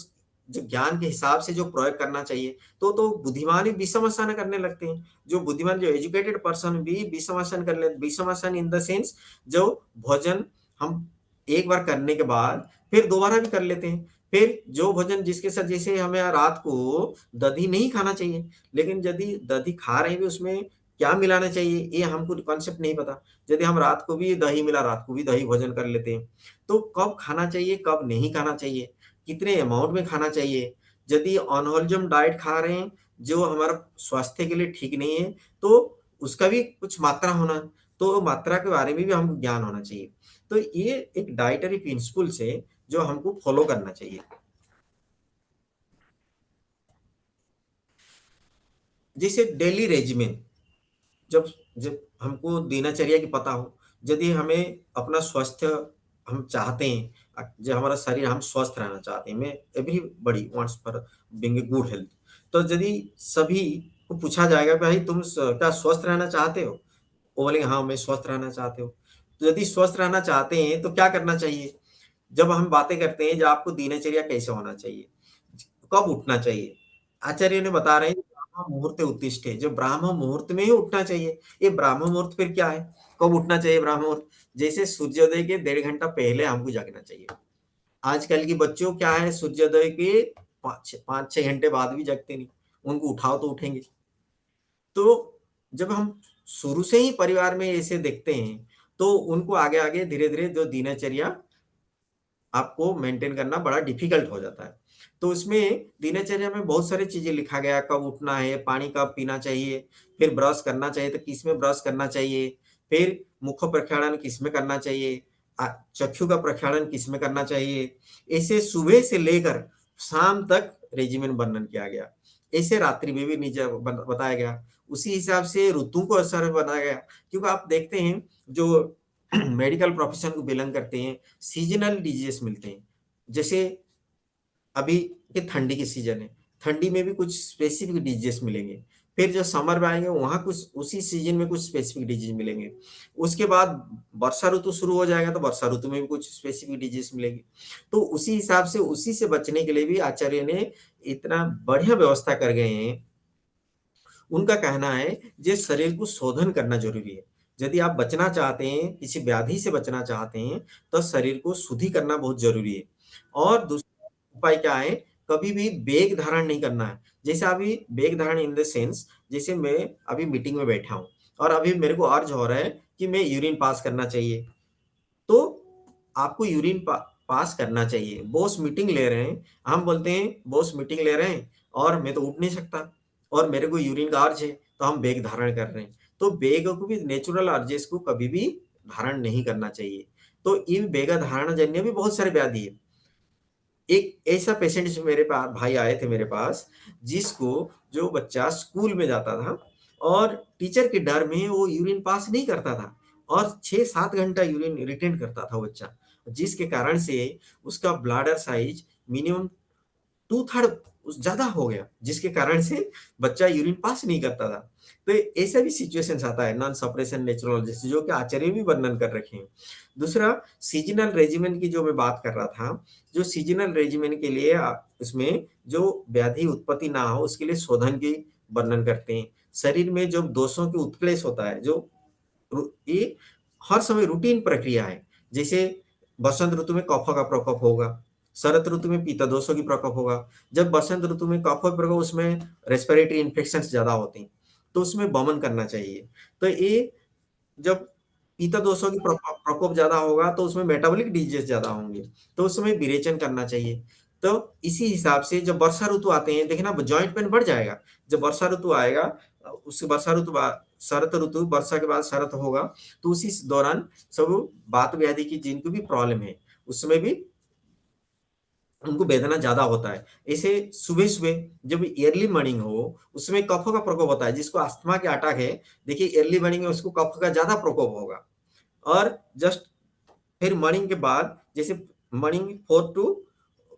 ज्ञान के हिसाब से जो प्रयोग करना चाहिए, तो बुद्धिमान भी विषमासन करने लगते हैं। जो बुद्धिमान, जो एजुकेटेड पर्सन भी विषमासन कर ले, विषमासन इन द सेंस, जो भोजन हम एक बार करने के बाद फिर दोबारा भी कर लेते हैं। फिर जो भोजन जिसके साथ, जैसे हमें रात को दही नहीं खाना चाहिए, लेकिन यदि दही खा रहे हैं भी, उसमें क्या मिलाना चाहिए ये हमको कॉन्सेप्ट नहीं पता। यदि हम रात को भी दही मिला, रात को भी दही भोजन कर लेते हैं, तो कब खाना चाहिए कब नहीं खाना चाहिए, कितने अमाउंट में खाना चाहिए। यदि अनहोलजम डाइट खा रहे हैं जो हमारा स्वास्थ्य के लिए ठीक नहीं है, तो उसका भी कुछ मात्रा होना, तो मात्रा के बारे में भी हमको ज्ञान होना चाहिए। तो ये एक डाइटरी प्रिंसिपल्स है जो हमको फॉलो करना चाहिए। जैसे डेली रेजिमेन, जब जब हमको दिनचर्या की पता हो, यदि हमें अपना स्वास्थ्य हम चाहते हैं, जो हमारा शरीर हम स्वस्थ रहना चाहते हैं, मैं everybody wants for being a good health. तो यदि सभी को पूछा जाएगा कि भाई तुम क्या स्वस्थ रहना चाहते हो, वो बोलेंगे हाँ मैं स्वस्थ रहना चाहते हो। तो यदि स्वस्थ रहना चाहते हैं तो क्या करना चाहिए। जब हम बातें करते हैं, जो आपको दिनचर्या कैसे होना चाहिए, कब उठना चाहिए, आचार्य ने बता रहे हैं ब्राह्म मुहूर्ते उत्तिष्ठे, जो ब्राह्म मुहूर्त में ही उठना चाहिए। ये ब्राह्म मुहूर्त फिर क्या है, कब उठना चाहिए ब्राह्म मुहूर्त, जैसे सूर्योदय के 1.5 घंटा पहले हमको जागना चाहिए। आजकल की बच्चों क्या है, सूर्योदय के 5-6 घंटे बाद भी जगते नहीं, उनको उठाओ तो उठेंगे। तो जब हम शुरू से ही परिवार में ऐसे देखते हैं, तो उनको आगे आगे धीरे धीरे जो दिनचर्या आपको मेंटेन करना बड़ा डिफिकल्ट हो जाता है। तो उसमें दिनचर्या में बहुत सारी चीज़ें लिखा गया, कब उठना है, पानी कब पीना चाहिए, फिर ब्रश करना चाहिए तो किसमें ब्रश करना चाहिए, फिर मुख प्रक्षालन किसमें करना चाहिए, चक्षु का प्रक्षालन किसमें करना चाहिए। ऐसे सुबह से लेकर शाम तक रेजिमेंट वर्णन किया गया। ऐसे रात्रि में भी नीचे बताया गया। उसी हिसाब से ऋतु को असर बनाया गया, क्योंकि आप देखते हैं जो मेडिकल प्रोफेशन को बिलोंग करते हैं, सीजनल डिजीजेस मिलते हैं। जैसे अभी ये ठंडी की सीजन है, ठंडी में भी कुछ स्पेसिफिक डिजीजेस मिलेंगे। फिर जो समर में आएंगे वहां कुछ उसी सीजन में कुछ स्पेसिफिक डिजीज मिलेंगे। उसके बाद वर्षा ऋतु शुरू हो जाएगा तो वर्षा ऋतु में भी कुछ स्पेसिफिक डिजीज मिलेगी। तो उसी हिसाब से उसी से बचने के लिए भी आचार्य ने इतना बढ़िया व्यवस्था कर गए हैं। उनका कहना है जे शरीर को शोधन करना जरूरी है। यदि आप बचना चाहते हैं, किसी व्याधि से बचना चाहते हैं, तो शरीर को शुद्धि करना बहुत जरूरी है। और दूसरा उपाय क्या है, कभी भी बेग धारण नहीं करना है। जैसे अभी बेग धारण इन द सेंस, जैसे मैं अभी मीटिंग में बैठा हूँ और अभी मेरे को अर्ज हो रहा है कि मैं यूरिन पास करना चाहिए, तो आपको यूरिन पास करना चाहिए। बॉस मीटिंग ले रहे हैं, हम बोलते हैं बॉस मीटिंग ले रहे हैं और मैं तो उठ नहीं सकता और मेरे को यूरिन का अर्ज है, तो हम बेग धारण कर रहे हैं। तो बेग को भी, नेचुरल अर्जेस को कभी भी धारण नहीं करना चाहिए। तो इन बेग धारण जन्य भी बहुत सारे व्याधि है। एक ऐसा पेशेंट जो मेरे पास भाई आए थे मेरे पास, जिसको, जो बच्चा स्कूल में जाता था और टीचर के डर में वो यूरिन पास नहीं करता था और 6-7 घंटा यूरिन रिटेन करता था वो बच्चा, जिसके कारण से उसका ब्लाडर साइज मिनिमम 2/3 ज्यादा हो गया, जिसके कारण से बच्चा यूरिन पास नहीं करता था। तो ऐसा भी सिचुएशन आता है नॉन सप्रेशन नेचुरोलॉजिस्ट, जो कि आचार्य भी वर्णन कर रखे हैं। दूसरा, सीजनल रेजिमेंट की जो मैं बात कर रहा था, जो सीजनल रेजिमेंट के लिए उसमें जो व्याधि उत्पत्ति ना हो उसके लिए शोधन की वर्णन करते हैं। शरीर में जो दोषों की उत्क्लेश होता है, जो ये हर समय रूटीन प्रक्रिया है। जैसे बसंत ऋतु में कफ का प्रकोप होगा, शरद ऋतु में पित्त दोषों की प्रकोप होगा। जब बसंत ऋतु में कफ प्रकोप, उसमें रेस्पिरेटरी इन्फेक्शन ज्यादा होते हैं, तो उसमें वमन करना चाहिए। तो ये जब पित्त दोषों की प्रकोप ज्यादा होगा तो उसमें मेटाबॉलिक डिजीज ज्यादा होंगे, तो उसमें विरेचन करना चाहिए। तो इसी हिसाब से जब वर्षा ऋतु आते हैं, देखिए ना जॉइंट पेन बढ़ जाएगा। जब वर्षा ऋतु आएगा, उससे वर्षा ऋतु बाद शरत ऋतु, वर्षा के बाद शरत होगा, तो उसी दौरान सब वात व्याधि की जिनको भी प्रॉब्लम है, उसमें भी उनको वेदना ज़्यादा होता है। ऐसे सुबह-सुबह जब अर्ली मॉर्निंग हो, उसमें कफ का प्रकोप होता है। जिसको अस्थमा के अटैक है, देखिए अर्ली मॉर्निंग में उसको कफ का ज़्यादा प्रकोप होगा। और जस्ट फिर मॉर्निंग के बाद, जैसे मॉर्निंग 4 टू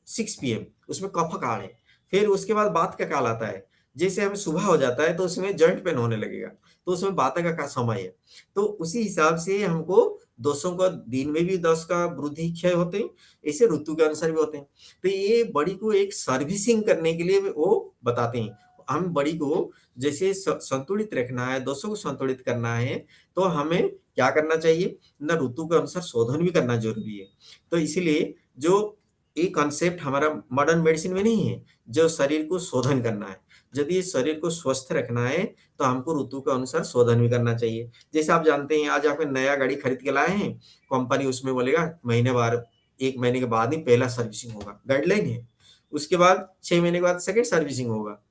6 पीएम उसमें कफ काल है। फिर उसके बाद बात का काल आता है। जैसे हमें सुबह हो जाता है तो उसमें जॉइंट पेन होने लगेगा, तो उसमें बाता का समय है। तो उसी हिसाब से हमको दोषों का दिन में भी 10 का वृद्धि क्षय होते हैं, ऐसे ऋतु के अनुसार भी होते हैं। तो ये बॉडी को एक सर्विसिंग करने के लिए वो बताते हैं। हम बॉडी को जैसे संतुलित रखना है, दोषों को संतुलित करना है, तो हमें क्या करना चाहिए ना, ऋतु के अनुसार शोधन भी करना जरूरी है। तो इसीलिए जो ये कॉन्सेप्ट हमारा मॉडर्न मेडिसिन में नहीं है, जो शरीर को शोधन करना है। यदि शरीर को स्वस्थ रखना है, तो हमको ऋतु के अनुसार शोधन भी करना चाहिए। जैसे आप जानते हैं, आज आप नया गाड़ी खरीद के लाए हैं, कंपनी उसमें बोलेगा महीने बाद, 1 महीने के बाद ही पहला सर्विसिंग होगा, गाइडलाइन है। उसके बाद 6 महीने के बाद सेकंड सर्विसिंग होगा।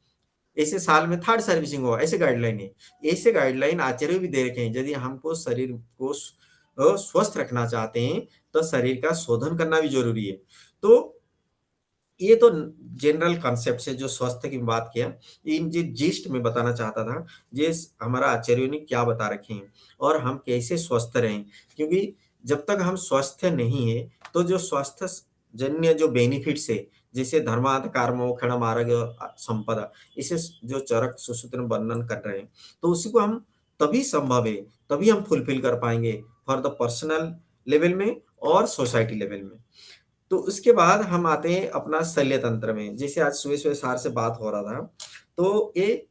ऐसे साल में थर्ड सर्विसिंग होगा, ऐसे गाइडलाइन है। ऐसे गाइडलाइन आचार्य भी दे रखे हैं। यदि हमको शरीर को स्वस्थ रखना चाहते हैं, तो शरीर का शोधन करना भी ज़रूरी है। तो ये तो जनरल कॉन्सेप्ट है जो स्वास्थ्य की बात किया। इन जी जिस्ट में बताना चाहता था, ये हमारा आचार्यों ने क्या बता रखे हैं और हम कैसे स्वस्थ रहें। क्योंकि जब तक हम स्वस्थ नहीं है, तो जो स्वास्थ्य जन्य जो बेनिफिट्स है, जैसे धर्मार्थ कामो मोक्षम आरोग्य संपदा, इसे जो चरक सुसूत्र में वर्णन कर रहे हैं, तो उसी को हम तभी संभव है, तभी हम फुलफिल कर पाएंगे फॉर द पर्सनल लेवल में और सोसाइटी लेवल में। तो उसके बाद हम आते हैं अपना शल्य तंत्र में। जैसे आज सुबह-सुबह सार से बात हो रहा था, तो ये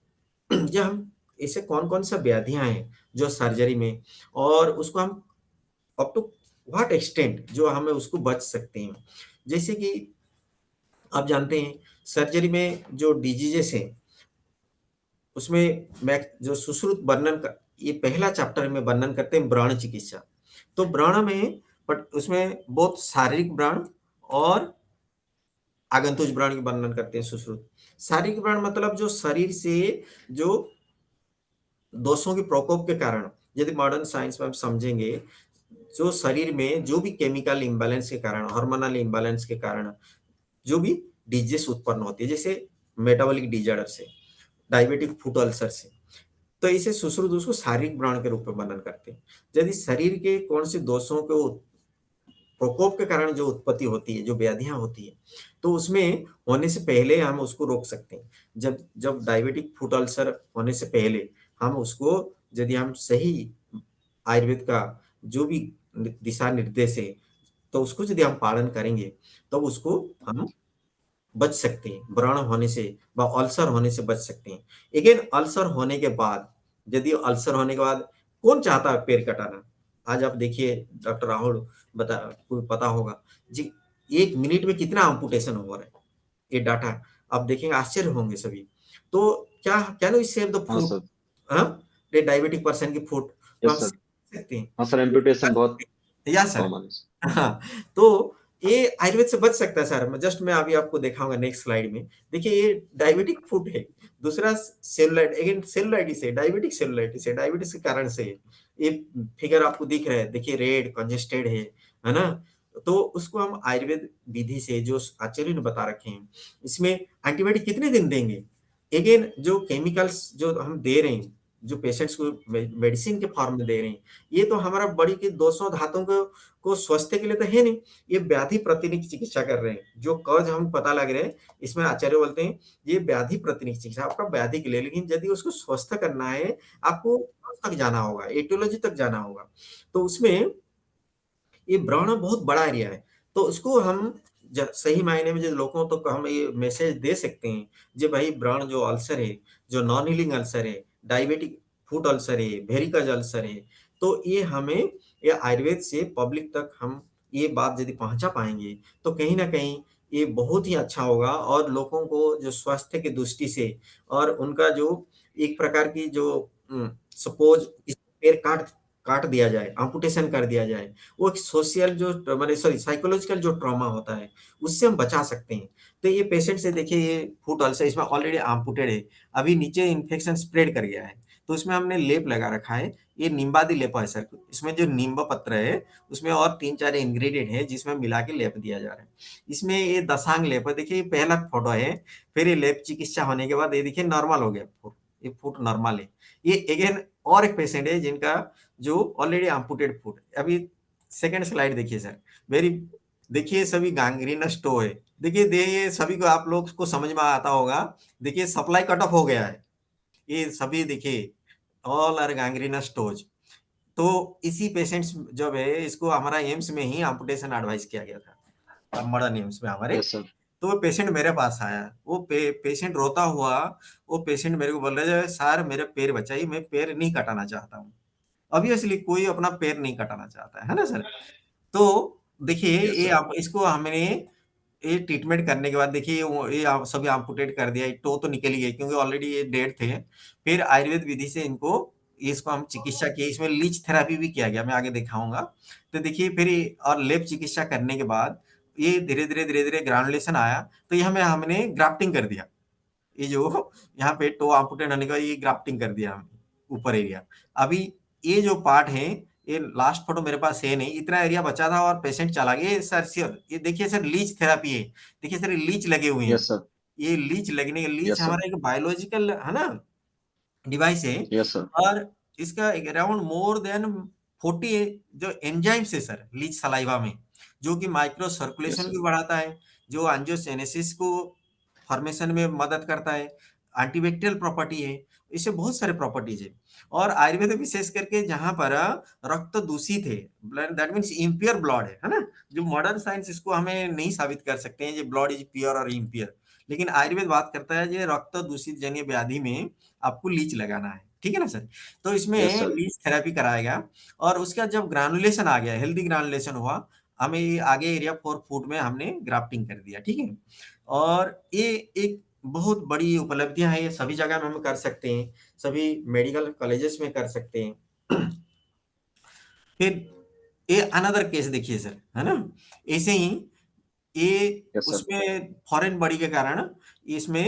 जो हम ऐसे कौन-कौन सा व्याधियाँ हैं जो सर्जरी में, और उसको हम अप टू व्हाट एक्सटेंट जो हमें उसको बच सकते हैं। जैसे कि आप जानते हैं, सर्जरी में जो डिजीज़ेज़ हैं, उसमें मैं जो सुश्रुत वर्णन क ये पहला चैप्टर में वर्णन करते हैं व्रण चिकित्सा। तो व्रण में बट उसमें बहुत शारीरिक व्रण और आगंतुज व्रण की वर्णन करते हैं सुश्रुत। शारीरिक व्रण मतलब जो शरीर से जो दोषों के प्रकोप के कारण, यदि मॉडर्न साइंस में हम समझेंगे, जो शरीर में जो भी केमिकल इम्बैलेंस के कारण, हार्मोनल इम्बैलेंस के कारण जो भी डिजीज़ उत्पन्न होती है, जैसे मेटाबॉलिक डिसऑर्डर से, डायबिटिक फुट अल्सर से, तो इसे सुश्रुत उसको शारीरिक व्रण के रूप में वर्णन करते हैं। यदि शरीर के कौन से दोषों को प्रकोप के कारण जो उत्पत्ति होती है, जो व्याधियाँ होती है, तो उसमें होने से पहले हम उसको रोक सकते हैं। जब जब डायबिटिक फुट अल्सर होने से पहले हम उसको, यदि हम सही आयुर्वेद का जो भी दिशा निर्देश है, तो उसको यदि हम पालन करेंगे, तो उसको हम बच सकते हैं, व्रण होने से व अल्सर होने से बच सकते हैं। अगेन अल्सर होने के बाद, यदि अल्सर होने के बाद कौन चाहता है पैर कटाना? आज आप देखिए, डॉक्टर राहुल बता को पता होगा जी, 1 मिनट में कितना एम्पुटेशन हो रहा है, ये डाटा आप देखेंगे, आश्चर्य होंगे सभी। तो क्या कैन वी सेव द हाँ फुट? सर। हाँ, ये डायबिटिक पर्सन की फुट तो यस हम सर। सेव सकते हैं। हाँ सर, एम्पुटेशन बहुत या सर। कॉमन है। हाँ, तो ये आयुर्वेद से बच सकता है सर। मैं जस्ट मैं अभी आपको दिखाऊँगा नेक्स्ट स्लाइड में। देखिए ये डायबिटिक फुट है, दूसरा सेलुलाइट, अगेन सेलुलाइटिस है, डायबिटिक सेलुलाइटिस है, डायबिटिस के कारण से है। ये फिगर आपको दिख रहा है, देखिए रेड कंजेस्टेड है ना? तो उसको हम आयुर्वेद विधि से जो आचार्य ने बता रखे हैं, इसमें एंटीबायोटिक कितने दिन देंगे? अगेन जो केमिकल्स जो हम दे रहे हैं, जो पेशेंट्स को मेडिसिन के फॉर्म में दे रहे हैं, ये तो हमारा बॉडी के दोषों धातुओं को स्वास्थ्य के लिए तो है नहीं, ये व्याधि प्रतिनिधि की चिकित्सा कर रहे हैं। जो कॉज़ हम पता लग रहे हैं, इसमें आचार्य बोलते हैं, ये व्याधि प्रतिनिधि चिकित्सा आपका व्याधि के लिए, लेकिन यदि उसको स्वस्थ करना है, आपको तक जाना होगा, एटियोलॉजी तक जाना होगा। तो उसमें ये ब्रह्मांड बहुत बड़ा एरिया है, तो उसको हम सही मायने में जो लोगों तक तो हम ये मैसेज दे सकते हैं, जो भाई ब्रण जो अल्सर है, जो नॉन हीलिंग अल्सर है, डायबिटिक फुट अल्सर है, वेरिकोज अल्सर है, तो ये हमें ये आयुर्वेद से पब्लिक तक हम ये बात यदि पहुंचा पाएंगे, तो कहीं ना कहीं ये बहुत ही अच्छा होगा, और लोगों को जो स्वास्थ्य की दृष्टि से और उनका जो एक प्रकार की जो सपोज पैर काट दिया जाए, एम्पुटेशन कर दिया जाए, वो एक सोशल जो मतलब सॉरी साइकोलॉजिकल जो ट्रॉमा होता है, उससे हम बचा सकते हैं। तो ये पेशेंट से देखिए ये फुट अल्सर इसमें ऑलरेडी एम्पुटेड है, अभी नीचे इन्फेक्शन स्प्रेड कर गया है, तो इसमें हमने लेप लगा रखा है, ये निम्बादी लेप है सर। इसमें जो नींब पत्र है, उसमें और 3-4 इंग्रेडिएंट है जिसमें मिला के लेप दिया जा रहा है। इसमें ये दशांग लेप है, देखिए ये पहला फोटो है, फिर ये लेप चिकित्सा होने के बाद ये देखिए नॉर्मल हो गया फुट, ये फुट नॉर्मल है। ये अगेन और एक पेशेंट है जिनका जो ऑलरेडी एम्पुटेड फुट। अभी सेकंड स्लाइड देखिए सर, वेरी, देखिए सभी गैंग्रीनस टो है, देखिए ये सभी को आप लोग को समझ में आता होगा, देखिए सप्लाई कट ऑफ हो गया है, ये सभी देखिए ऑल आर गैंग्रीनस टोज। तो इसी पेशेंट्स जब है इसको हमारा एम्स में ही एम्पुटेशन एडवाइस किया गया था, मॉडर्न एम्स में हमारे। Yes sir. तो वो पेशेंट मेरे पास आया, वो पेशेंट रोता हुआ, वो पेशेंट मेरे को बोल रहा है सर मेरा पैर बचाइए, मैं पैर नहीं कटाना चाहता हूँ। ऑब्वियसली कोई अपना पैर नहीं कटाना चाहता है ना सर। तो देखिए यस ये सर। आप इसको हमने ये ट्रीटमेंट करने के बाद देखिए ये आप सभी एम्पुटेट कर दिया, टो तो निकल ही गई क्योंकि ऑलरेडी ये डेड थे। फिर आयुर्वेद विधि से इनको इसको हम चिकित्सा किए, इसमें लीच थेरेपी भी किया गया, मैं आगे दिखाऊंगा। तो देखिए फिर और लेप चिकित्सा करने के बाद ये धीरे धीरे ग्रानुलेशन आया, तो ये हमें हमने ग्राफ्टिंग कर दिया, ये जो यहाँ पे टो एम्पुटेट होने का ये ग्राफ्टिंग कर दिया हमने ऊपर एरिया। अभी ये जो पार्ट है, ये लास्ट फोटो मेरे पास है नहीं, इतना एरिया बचा था और पेशेंट चला गया। सर ये देखिए सर लीच थेरापी है, देखिए सर ये लीच लगे हुए हैं। Yes sir. ये लीच लगने के, लीच यस सर। हमारा एक बायोलॉजिकल है ना डिवाइस है। Yes sir. और इसका अराउंड मोर देन 40 जो एंजाइम्स है सर लीच सलाइवा में, जो कि माइक्रो यस सर्कुलेशन सर। भी बढ़ाता है, जो एंजियोजेनेसिस को फॉर्मेशन में मदद करता है, एंटीबैक्टीरियल प्रॉपर्टी है, इससे बहुत सारे प्रॉपर्टीज है। और आयुर्वेद में विशेष करके जहां पर रक्त दूषित है, ब्लड दैट मीन्स इम्पियर ब्लड है ना, जो मॉडर्न साइंस इसको हमें नहीं साबित कर सकते हैं ये ब्लड इज प्योर और इम्पियर, लेकिन आयुर्वेद बात करता है ये रक्त दूषित जन्य व्याधि में आपको लीच लगाना है, ठीक है ना सर। तो इसमें यस सर। लीच थेरेपी कराएगा। और उसका जब ग्रानुलेशन आ गया, हेल्दी ग्रानुलेशन हुआ, हमें ये आगे एरिया 4 फुट में हमने ग्राफ्टिंग कर दिया, ठीक है। और ये एक बहुत बड़ी उपलब्धियां हैं, ये सभी जगह में हम कर सकते हैं, सभी मेडिकल कॉलेजेस में कर सकते हैं। फिर ये अनदर केस देखिए सर, है ना, ऐसे ही ये यस सर। उसमें फॉरेन बॉडी के कारण इसमें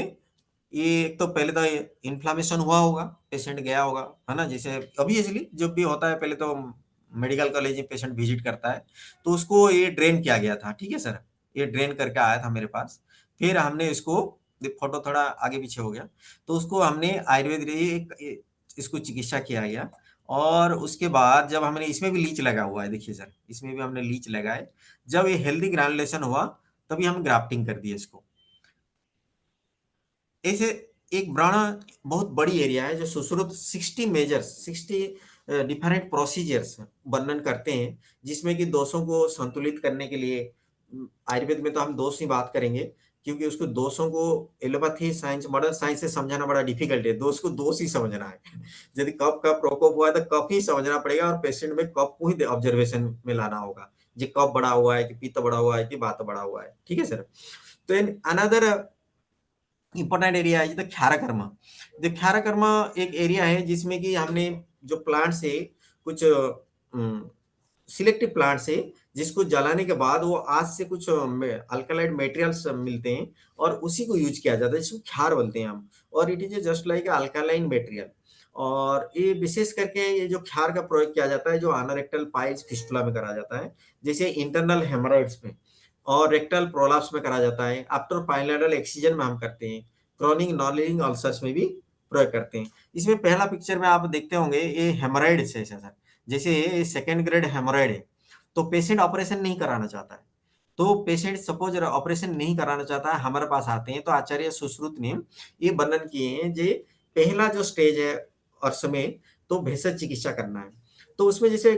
ये एक तो पहले तो इन्फ्लामेशन हुआ होगा, पेशेंट गया होगा, है ना, जैसे ऑब्वियसली जब भी होता है पहले तो मेडिकल कॉलेज में पेशेंट विजिट करता है, तो उसको ये ड्रेन किया गया था, ठीक है सर, ये ड्रेन करके आया था मेरे पास। फिर हमने इसको, फोटो थोड़ा आगे पीछे हो गया, तो उसको हमने आयुर्वेद इसको चिकित्सा किया गया। और उसके बाद जब हमने इसमें भी लीच लगा हुआ है, देखिए सर इसमें भी हमने लीच लगाए, जब ये हेल्दी ग्रानुलेशन हुआ तभी हम ग्राफ्टिंग कर दिए इसको। ऐसे एक बड़ा बहुत बड़ी एरिया है जो सुश्रुत 60 डिफरेंट प्रोसीजर्स वर्णन करते हैं, जिसमें कि दोषों को संतुलित करने के लिए आयुर्वेद में तो हम दोष ही बात करेंगे, क्योंकि उसको दोषों को एलोपैथी साइंस मॉडर्न साइंस से समझाना बड़ा डिफिकल्ट है, दोष को दोष ही समझना है। यदि कफ का प्रकोप हुआ है तो कफ ही समझना पड़ेगा, और पेशेंट में कफ को ही ऑब्जर्वेशन में लाना होगा, जी कफ बढ़ा हुआ है कि पित्त बढ़ा हुआ है कि वात बढ़ा हुआ है, ठीक है सर। तो इन अनदर इंपॉर्टेंट एरिया है तो क्षार कर्म। जो क्षार कर्म एक एरिया है जिसमें कि हमने जो प्लांट से कुछ सिलेक्टिव प्लांट से, जिसको जलाने के बाद वो आज से कुछ अल्कलाइड मटेरियल्स मिलते हैं और उसी को यूज किया जाता है, जिसको क्षार बोलते हैं हम। और it is just like alkaline material. और ये विशेष करके ये जो क्षार का प्रयोग किया जाता है जो अनरेक्टल पाइल्स फिस्टुला में करा जाता है, जैसे इंटरनल हेमोरॉइड्स में, और रेक्टल प्रोलैप्स में करा जाता है, आफ्टर पाइलोरल एक्सीजन में हम करते हैं, क्रॉनिक नॉन अल्सर्स में भी प्रयोग करते हैं। इसमें पहला पिक्चर में आप देखते होंगे ये हेमोरॉइड से सर, जैसे सेकेंड ग्रेड हेमोरॉइड है, तो पेशेंट ऑपरेशन नहीं कराना चाहता है, तो पेशेंट सपोज ऑपरेशन नहीं कराना चाहता है, हमारे पास आते हैं, तो आचार्य सुश्रुत ने ये वर्णन किए हैं जे पहला जो स्टेज है अर्श में, तो भेषज चिकित्सा करना है। तो उसमें जैसे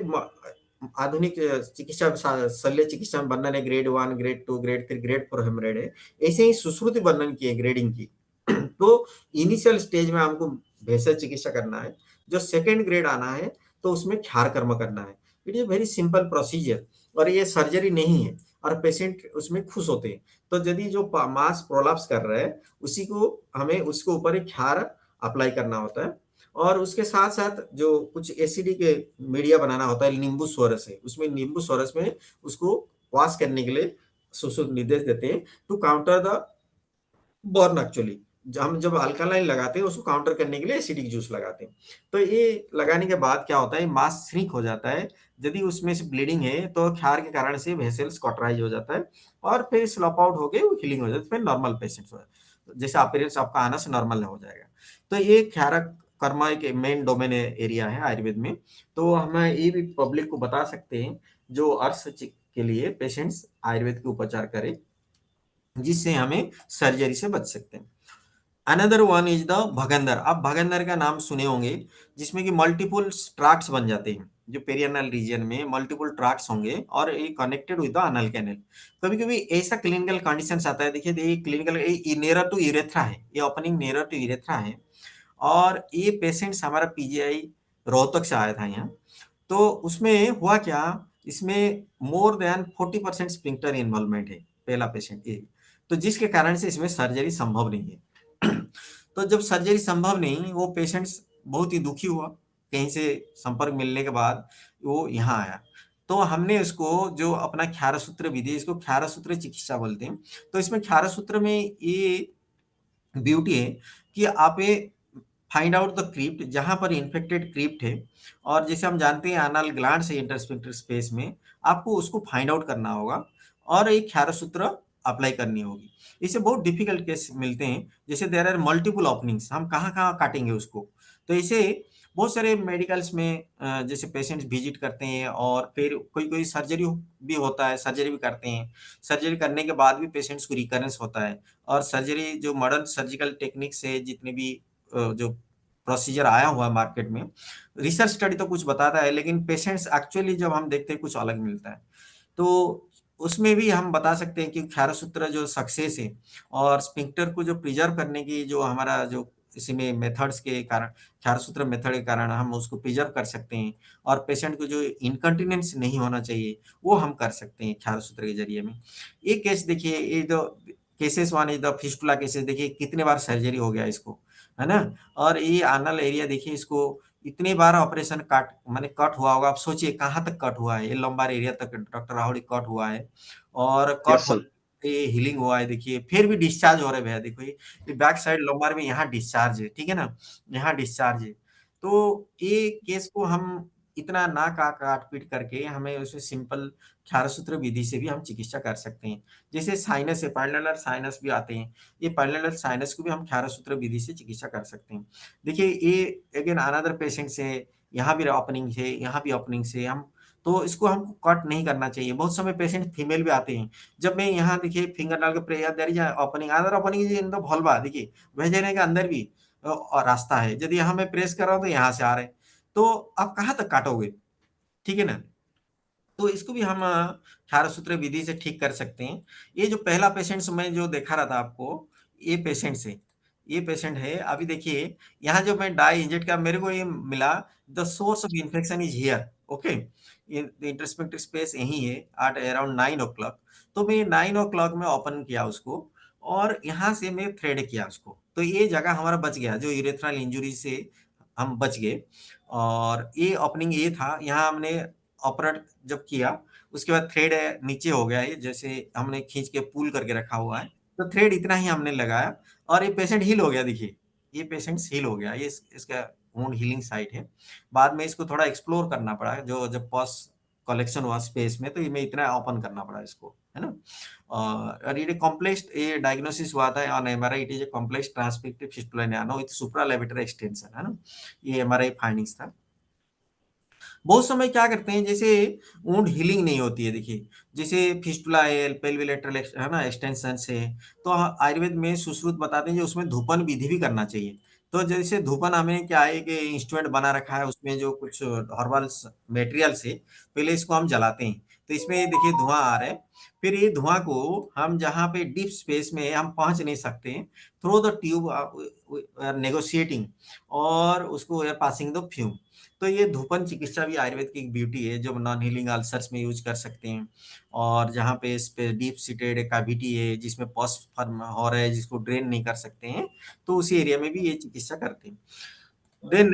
आधुनिक चिकित्सा शल्य चिकित्सा में वर्णन है ग्रेड 1, ग्रेड 2, ग्रेड 3, ग्रेड 4 हेमरेड है, ऐसे ही सुश्रुति वर्णन की है ग्रेडिंग की। तो इनिशियल स्टेज में हमको भेषज चिकित्सा करना है, जो सेकेंड ग्रेड आना है तो उसमें क्षार कर्म करना है। It is very simple procedure, और ये सर्जरी नहीं है, और पेशेंट उसमें खुश होते हैं। तो यदि जो मास प्रोलैप्स कर रहा है उसी को हमें उसके ऊपर एक क्षार अप्लाई करना होता है, और उसके साथ-साथ जो कुछ एसिडी के मीडिया बनाना होता है, नींबू सोरस है, उसमें नींबू सोरस में उसको वॉश करने के लिए सुश्रुत निर्देश देते हैं to counter the burn actually. हम जब अल्कालाइन लगाते हैं उसको काउंटर करने के लिए एसिडिक जूस लगाते हैं। तो ये लगाने के बाद क्या होता है, मांस श्रिंक हो जाता है। यदि उसमें से ब्लीडिंग है तो क्षार के कारण से वेसल्स कॉटराइज हो जाता है और फिर स्लॉप आउट होके वो हीलिंग हो जाता है, फिर नॉर्मल पेशेंट्स हो जाता है। जैसे अपीयरेंस आपका आना से नॉर्मल हो जाएगा। तो ये क्षारक कर्मा एक मेन डोमेन एरिया है आयुर्वेद में। तो हम ये भी पब्लिक को बता सकते हैं जो अर्श के लिए पेशेंट्स आयुर्वेद के उपचार करें, जिससे हमें सर्जरी से बच सकते हैं। Another one is the bhagandar. आप भगंदर का नाम सुने होंगे, जिसमें कि मल्टीपल ट्रैक्ट्स बन जाते हैं, जो पेरियनल रीजन में मल्टीपल ट्रैक्ट्स होंगे और ये connected with the Anal canal. कभी कभी ऐसा क्लिनिकल कंडीशन आता है, देखिए ये क्लिनिकल नियर टू यूरेथ्रा है, ये ओपनिंग नियर टू यूरेथ्रा है। और ये पेशेंट्स हमारा पीजीआई रोहतक से आया था यहाँ। तो उसमें हुआ क्या, इसमें मोर देन 40% स्पिंक्टर इन्वॉल्वमेंट है, पहला पेशेंट ये। तो जिसके कारण से इसमें सर्जरी संभव नहीं है। तो जब सर्जरी संभव नहीं, वो पेशेंट्स बहुत ही दुखी हुआ, कहीं से संपर्क मिलने के बाद वो यहाँ आया। तो हमने इसको जो अपना क्षारसूत्र विधि, इसको क्षारसूत्र चिकित्सा बोलते हैं। तो इसमें क्षारसूत्र में ये ब्यूटी है कि आप ये फाइंड आउट द क्रिप्ट, जहां पर इन्फेक्टेड क्रिप्ट है, और जैसे हम जानते हैं एनल ग्लैंड से इंटरस्पिंक्टर स्पेस में, आपको उसको फाइंड आउट करना होगा और एक क्षारसूत्र अप्लाई करनी होगी। इससे बहुत डिफिकल्ट केस मिलते हैं, जैसे देयर आर मल्टीपल ओपनिंग्स, हम कहाँ कहाँ काटेंगे उसको। तो इसे बहुत सारे मेडिकल्स में जैसे पेशेंट्स विजिट करते हैं और फिर कोई कोई सर्जरी भी होता है, सर्जरी भी करते हैं। सर्जरी करने के बाद भी पेशेंट्स को रिकरेंस होता है। और सर्जरी जो मॉडर्न सर्जिकल टेक्निक से जितने भी जो प्रोसीजर आया हुआ है मार्केट में, रिसर्च स्टडी तो कुछ बताता है, लेकिन पेशेंट्स एक्चुअली जब हम देखते हैं कुछ अलग मिलता है। तो उसमें भी हम बता सकते हैं कि क्षारसूत्र जो सक्सेस है और स्पिंक्टर को जो प्रिजर्व करने की जो हमारा जो इसी में मेथड्स के कारण, क्षारसूत्र मेथड के कारण हम उसको प्रिजर्व कर सकते हैं। और पेशेंट को जो इनकंटिनेंस नहीं होना चाहिए वो हम कर सकते हैं क्षारसूत्र के जरिए में। ये केस देखिए, ये जो cases one is the fistula cases, देखिए कितने बार सर्जरी हो गया इसको, है ना। और ये आनल एरिया देखिए, इसको इतनी बार ऑपरेशन काट माने कट हुआ होगा। आप सोचिए कहाँ तक कट हुआ है, ये लंबार एरिया तक डॉक्टर राहुल कट हुआ है। और कट यस हो सर। ये हीलिंग हुआ है, देखिए फिर भी डिस्चार्ज हो रहे भैया, देखो ये बैक साइड लंबार में यहाँ डिस्चार्ज है, ठीक है ना, यहाँ डिस्चार्ज है। तो ये केस को हम इतना ना काट पीट करके हमें उसे सिंपल क्षारसूत्र विधि से भी हम चिकित्सा कर सकते हैं। जैसे साइनस है, पैरेलल साइनस भी आते हैं, ये पैरेलल साइनस को भी हम क्षारसूत्र विधि से चिकित्सा कर सकते हैं। देखिए ये अगेन अनदर पेशेंट से यहाँ भी ओपनिंग है, यहाँ भी ओपनिंग से हम, तो इसको हमको कट नहीं करना चाहिए। बहुत समय पेशेंट फीमेल भी आते हैं, जब मैं यहाँ देखिए फिंगर डाल के prayer there is opening, another opening is in the vulva, देखिए वह के अंदर भी रास्ता है। यदि यहाँ मैं प्रेस कर रहा हूँ तो यहाँ से आ रहे हैं, तो आप कहाँ तक काटोगे, ठीक है ना। तो इसको भी हम क्षारसूत्र विधि से ठीक कर सकते हैं। ये जो पहला पेशेंट्स मैं जो देखा रहा था आपको, ये पेशेंट से, ये पेशेंट है। अभी देखिए यहाँ जो मैं डाई इंजेक्ट का मेरे को ये मिला, the source of infection is here, okay, intersphincteric space यही है एट अराउंड 9 o'clock। तो मैं 9 o'clock में ओपन किया उसको और यहाँ से मैं थ्रेड किया उसको, तो ये जगह हमारा बच गया, जो यूरेथ्रल इंजुरी से हम बच गए। और ये ओपनिंग ये था, यहाँ हमने ऑपरेट जब किया, उसके बाद थ्रेड नीचे हो गया, ये जैसे हमने खींच के पुल करके रखा हुआ है, तो थ्रेड इतना ही हमने लगाया और ये पेशेंट हील हो गया। देखिए ये पेशेंट हील हो गया, ये इसका वुंड हीलिंग साइट है। बाद में इसको थोड़ा एक्सप्लोर करना पड़ा, जो जब पॉस कलेक्शन हुआ स्पेस में, तो ये में इतना ओपन करना पड़ा इसको, है ना। और ये कॉम्प्लेक्स ये डायग्नोसिस हुआ था on MRI, it is a complex transsphincteric fistula nano with supralevator extension, है ना। ये एमआरआई फाइंडिंग्स था। बहुत समय क्या करते हैं, जैसे वुंड हीलिंग नहीं होती है, देखिए जैसे फिस्टुला है, पेल्विलेटरल है ना एक्सटेंशन से, तो आयुर्वेद में सुश्रुत बताते हैं जो उसमें धूपन विधि भी करना चाहिए। तो जैसे धूपन हमें क्या है कि इंस्ट्रूमेंट बना रखा है, उसमें जो कुछ हर्बल मटेरियल से पहले इसको हम जलाते हैं, तो इसमें ये देखिए धुआं आ रहा है। फिर ये धुआं को हम जहाँ पे डीप स्पेस में हम पहुंच नहीं सकते, थ्रू द ट्यूब नेगोशिएटिंग और उसको पासिंग द फ्यूम। तो ये धूपन चिकित्सा भी आयुर्वेद की एक ब्यूटी है, जो नॉन हीलिंग अल्सर्स में यूज कर सकते हैं। और जहाँ पे इस पे डीप सीटेड कैविटी है, जिसमें पॉस फॉर्म हो रहा है, जिसको ड्रेन नहीं कर सकते हैं, तो उसी एरिया में भी ये चिकित्सा करते हैं। देन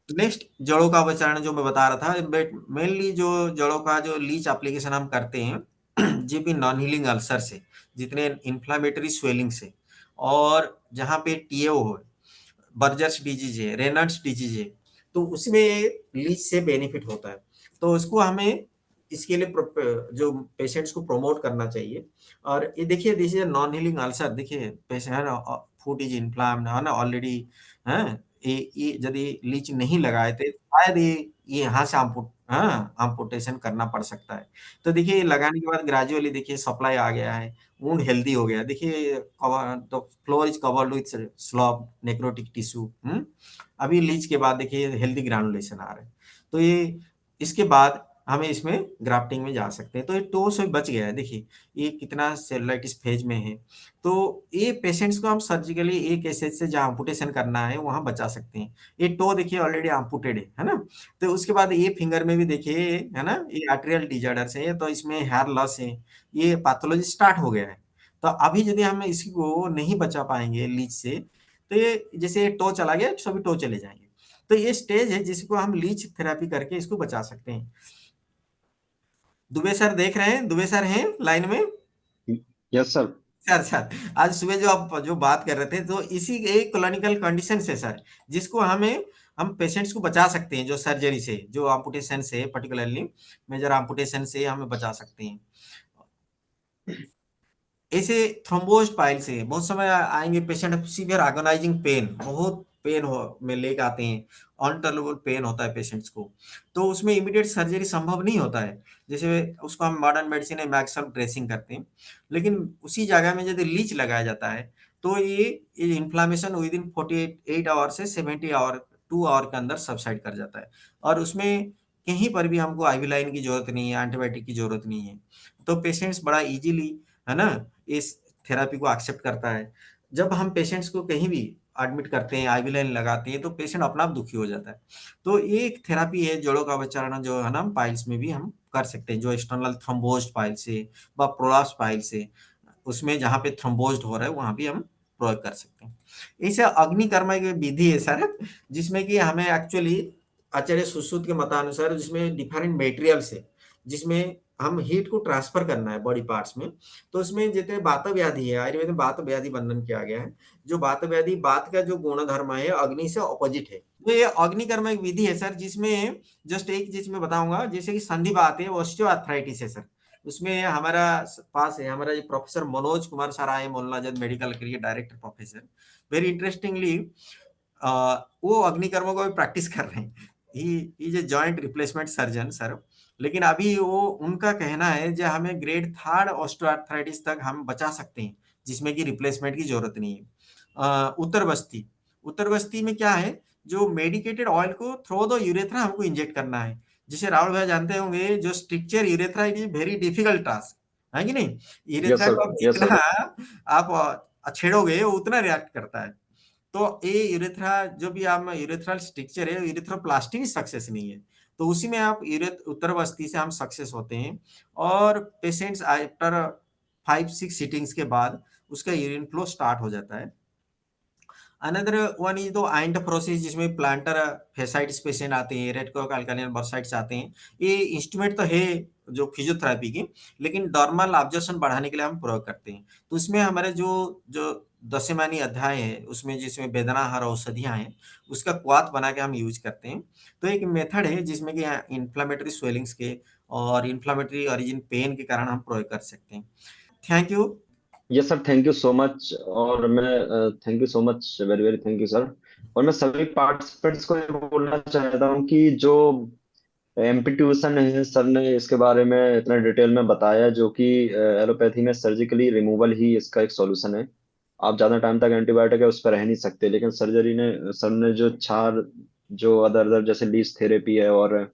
नेक्स्ट जड़ों का उपचारण जो मैं बता रहा था, मेनली जो जड़ों का जो लीच एप्लीकेशन हम करते हैं जी भी नॉन हीलिंग अल्सर से, जितने इन्फ्लामेटरी स्वेलिंग से, और जहाँ पे टीएओ हो, बर्जर्स डिजीज है, रेनल्ड्स डिजीज है, तो उसमें लीच से बेनिफिट होता है। तो उसको हमें इसके लिए जो पेशेंट्स को प्रमोट करना चाहिए। और ये देखिए, this is non healing ulcer, देखिए पेशेंट है ना, फूड इज इन्फ्लाम्ड है ना ऑलरेडी, है, ये यदि लीच नहीं लगाए थे शायद ये यहाँ से आम्पुट हाँ आम्पुटेशन करना पड़ सकता है। तो देखिए लगाने के बाद ग्रेजुअली देखिए सप्लाई आ गया है, वुंड हेल्दी हो गया, देखिए cover the floor is covered with slough necrotic tissue. अभी लीच के बाद देखिए हेल्दी ग्रानुलेशन आ रहे हैं। तो ये इसके बाद हमें इसमें ग्राफ्टिंग में जा सकते हैं। तो ये टो से बच गया है, देखिए ये कितना सेलुलाइटिस फेज में है। तो ये पेशेंट्स को हम सर्जिकली एक एसेज से जहाँ अम्पुटेशन करना है वहां बचा सकते हैं। ये टो देखिए ऑलरेडी अम्पुटेड है ना। तो उसके बाद ये फिंगर में भी देखिए, है ना, ये आर्टेरियल डिजॉर्डर्स है, तो इसमें हेयर लॉस है, ये पैथोलॉजी स्टार्ट हो गया है। तो अभी यदि हम इसको नहीं बचा पाएंगे लीच से, तो ये जैसे टो चला गया सभी टो चले जाएंगे। तो ये स्टेज है जिसको हम लीच थेरेपी करके इसको बचा सकते हैं। दुबे सर देख रहे हैं, दुबे सर हैं लाइन में। Yes sir. अच्छा अच्छा, आज सुबह जो आप जो बात कर रहे थे, तो इसी एक क्लिनिकल कंडीशन से सर, जिसको हम पेशेंट्स को बचा सकते हैं, जो सर्जरी से, जो amputation से, पर्टिकुलरली मेजर amputation से हमें बचा सकते हैं। ऐसे थ्रोम्बोज्ड पाइल से बहुत समय आएंगे पेशेंट, सीवियर एगोनाइजिंग पेन, बहुत पेन हो में लेके आते हैं, अनटॉलरेबल पेन होता है पेशेंट्स को। तो उसमें इमीडिएट सर्जरी संभव नहीं होता है, जैसे उसको हम मॉडर्न मेडिसिन में मैक्सिमम ड्रेसिंग करते हैं। लेकिन उसी जगह में यदि लीच लगाया जाता है, तो ये इन्फ्लामेशन विद इन 48 आवर से 70 आवर, 2 आवर के अंदर सबसाइड कर जाता है। और उसमें कहीं पर भी हमको आईवी लाइन की जरूरत नहीं है, एंटीबायोटिक की जरूरत नहीं है। तो पेशेंट्स बड़ा इजीली, है ना, इस थेरेपी को एक्सेप्ट करता है। जब हम पेशेंट्स को कहीं भी एडमिट करते हैं, आईवी लाइन लगाते हैं, तो पेशेंट अपना आप दुखी हो जाता है। तो ये एक थेरेपी है जोड़ों का बचाना, जो है ना, पाइल्स में भी हम कर सकते हैं, जो एक्सटर्नल थ्रोम्बोज्ड पाइल से व प्रोलाप्स पाइल से, उसमें जहाँ पे थ्रोम्बोज्ड हो रहा है वहां भी हम प्रयोग कर सकते हैं। इसे अग्निकर्मा की विधि है सर, जिसमें कि हमें एक्चुअली आचार्य सुश्रुत के मतानुसार, जिसमें डिफरेंट मेटेरियल्स है, जिसमें हम हीट को ट्रांसफर करना है बॉडी पार्ट्स में। तो उसमें जैसे बात व्याधि है, आयुर्वेद में बात व्याधि वर्णन किया गया है। जो बात व्याधि, बात का जो गुणधर्म है अग्नि से ऑपोजिट है। तो ये अग्निकर्म एक विधि है सर, जिसमें जस्ट एक चीज मैं बताऊंगा, जैसे कि संधि बात है, ऑस्टियोआर्थराइटिस है सर। उसमें हमारा पास है, हमारा ये प्रोफेसर मनोज कुमार सर आए, मोलनाजद मेडिकल के डायरेक्टर प्रोफेसर, वेरी इंटरेस्टिंगली वो अग्निकर्मों को भी प्रैक्टिस कर रहे हैं। He is a joint replacement surgeon sir. लेकिन अभी वो, उनका कहना है जो हमें ग्रेड 3 ऑस्टियोआर्थराइटिस तक हम बचा सकते हैं, जिसमें कि रिप्लेसमेंट की जरूरत नहीं है। उत्तर बस्ती, उत्तर बस्ती में क्या है, जो मेडिकेटेड ऑयल को थ्रो द यूरेथ्रा हमको इंजेक्ट करना है। जैसे राहुल भाई जानते होंगे, जो stricture urethra, it is very difficult task, है कि नहीं। Yes urethra sir. को आप यस जितना सर। आप छेड़ोगे वो उतना रिएक्ट करता है। तो ये यूरेथ्रा, जो भी आप यूरेथ्रल स्ट्रक्चर है, यूरेथ्रोप्लास्टी भी सक्सेस नहीं है। तो उसी में आप यूरेथ उत्तर बस्ती से हम सक्सेस होते हैं। और पेशेंट्स आफ्टर 5-6 सीटिंग्स के बाद उसका यूरिन फ्लो स्टार्ट हो जाता है। अनदर वन इज दो आइंड प्रोसेस, जिसमें प्लांटर फेसाइटिस पेशेंट आते हैं, रेड कॉक अल्कालिन बर्साइट्स आते हैं। ये इंस्ट्रूमेंट तो है जो फिजियोथेरेपी की, लेकिन नॉर्मल ऑब्जर्वेशन बढ़ाने के लिए हम प्रयोग करते हैं। तो उसमें हमारे जो जो दशमानी अध्याय है, उसमें जिसमें वेदनाहार औषधियाँ हैं, उसका क्वाथ बना के हम यूज करते हैं। तो एक मेथड है जिसमें कि इन्फ्लामेटरी स्वेलिंग्स के और इन्फ्लामेटरी ओरिजिन पेन के कारण हम प्रयोग कर सकते हैं। Thank you. Yes sir, thank you so much. और मैं thank you so much, very very thank you sir. और मैं सभी पार्टिसिपेंट्स को ये बोलना चाहता हूँ कि जो एम्पिट्यूशन है, सर ने इसके बारे में इतना डिटेल में बताया, जो कि एलोपैथी में सर्जिकली रिमूवल ही इसका एक सॉल्यूशन है। आप ज्यादा टाइम तक एंटीबायोटिक है उस पर रह नहीं सकते, लेकिन सर्जरी ने, सर ने जो छार, जो अदर अदर जैसे लीच थेरेपी है, और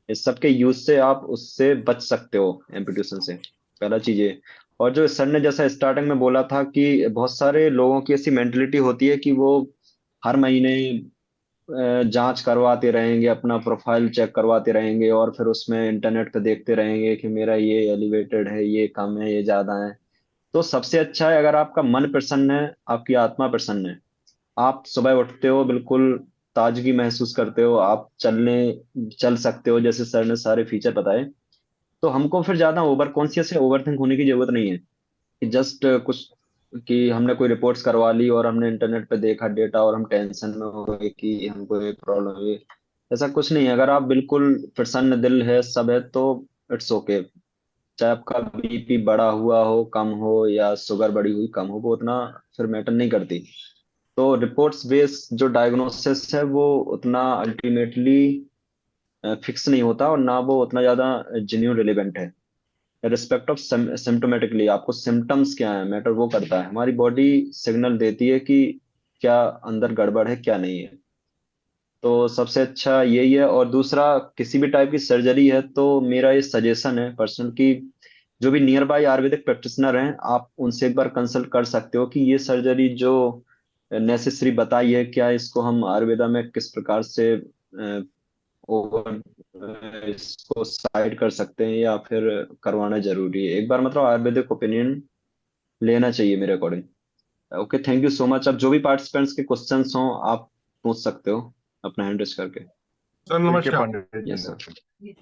इस सब के यूज से आप उससे बच सकते हो, एम्पिट्यूशन से। पहला चीज ये। और जो सर ने जैसा स्टार्टिंग में बोला था कि बहुत सारे लोगों की ऐसी मेंटेलिटी होती है कि वो हर महीने जांच करवाते रहेंगे, अपना प्रोफाइल चेक करवाते रहेंगे, और फिर उसमें इंटरनेट पे देखते रहेंगे कि मेरा ये एलिवेटेड है, ये कम है, ये ज्यादा है। तो सबसे अच्छा है, अगर आपका मन प्रसन्न है, आपकी आत्मा प्रसन्न है, आप सुबह उठते हो बिल्कुल ताजगी महसूस करते हो, आप चल सकते हो, जैसे सर ने सारे फीचर बताए। तो हमको फिर ज्यादा ओवर कॉन्शियस या ओवर थिंक होने की जरूरत नहीं है कि जस्ट कुछ, कि हमने कोई रिपोर्ट्स करवा ली और हमने इंटरनेट पे देखा डेटा और हम टेंशन में हो गए कि हमको ये प्रॉब्लम है। ऐसा कुछ नहीं है। अगर आप बिल्कुल प्रसन्न दिल है, सब है, तो इट्स ओके। चाहे आपका बीपी बढ़ा हुआ हो, कम हो, या शुगर बढ़ी हुई कम हो, वो उतना फिर मैटर नहीं करती। तो रिपोर्ट्स बेस्ड जो डायग्नोसिस है वो उतना अल्टीमेटली फिक्स नहीं होता, और ना वो उतना ज्यादा जेन्यून रिलेवेंट है। रिस्पेक्ट ऑफ सिम्टोमेटिकली, आपको सिम्टम्स क्या है मैटर वो करता है। हमारी बॉडी सिग्नल देती है कि क्या अंदर गड़बड़ है, क्या नहीं है। तो सबसे अच्छा यही है। और दूसरा, किसी भी टाइप की सर्जरी है तो मेरा ये सजेशन है पर्सनल, कि जो भी नियर बाय आयुर्वेदिक प्रैक्टिशनर हैं, आप उनसे एक बार कंसल्ट कर सकते हो कि ये सर्जरी जो नेसेसरी बताई है, क्या इसको हम आयुर्वेदा में किस प्रकार से ओवर इसको साइड कर सकते हैं, या फिर करवाना जरूरी है। एक बार मतलब आयुर्वेदिक ओपिनियन लेना चाहिए मेरे according. Okay, thank you so much. अब जो भी पार्टिसिपेंट्स के क्वेश्चंस हों, आप पूछ सकते हो अपना हैंड रेज करके। सर ठीक है नमस्कार। पंडित जी, यस सर। नमस्कार।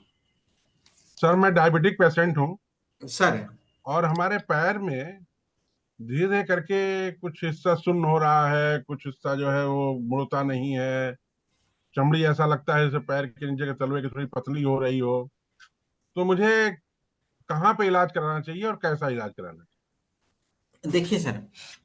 सर मैं डायबिटिक पेशेंट हूँ, सर और हमारे पैर में धीरे धीरे करके कुछ हिस्सा सुन्न हो रहा है, कुछ हिस्सा जो है वो मुड़ता नहीं है। चमड़ी ऐसा लगता है जैसे पैर के नीचे के तलवे की थोड़ी पतली हो रही हो। तो मुझे कहाँ पे इलाज कराना चाहिए और कैसा इलाज कराना देखिए सर,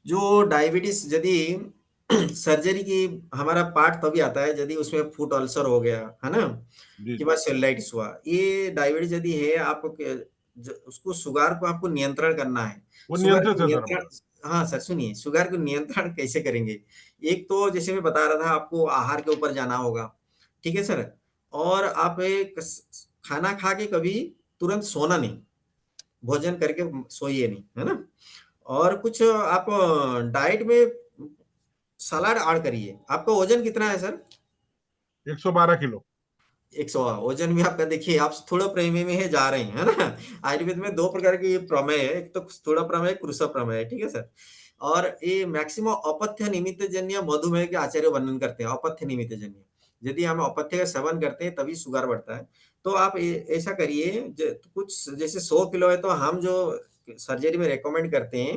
जो डायबिटीज यदि सर्जरी की हमारा पार्ट तभी आता है यदि उसमें फूड अल्सर हो गया है ना, चाहिए? कि जी बाद जी। सेल्युलाइटिस हुआ। ये डायबिटीज यदि है आपको उसको शुगर को आपको नियंत्रण करना है। वो शुगर नियंत्रित को है सर नियंत्रण, हमारा। हाँ सर सुनिए, शुगर को नियंत्रण कैसे करेंगे। एक तो जैसे मैं बता रहा था, आपको आहार के ऊपर जाना होगा, ठीक है सर। और आप एक खाना खा के कभी तुरंत सोना नहीं, भोजन करके सोइए नहीं, है ना। और कुछ आप डाइट में सलाद ऐड करिए। आपका वजन कितना है सर? 112 किलो। 100। वजन भी आपका देखिए, आप स्थूल प्रमेय में है जा रहे हैं, है ना। आयुर्वेद में दो प्रकार के प्रमेय है, एक तो स्थूल प्रमेय, कृश प्रमेय, ठीक है सर। और ये मैक्सिमम अपथ्य निमित्त जन्य मधुमेह के आचार्य वर्णन करते हैं, अपथ्य निमित्त जन्य। यदि हम अपथ्य का सेवन करते हैं तभी शुगर बढ़ता है। तो आप ऐसा करिए, कुछ जैसे 100 किलो है तो हम जो सर्जरी में रेकमेंड करते हैं,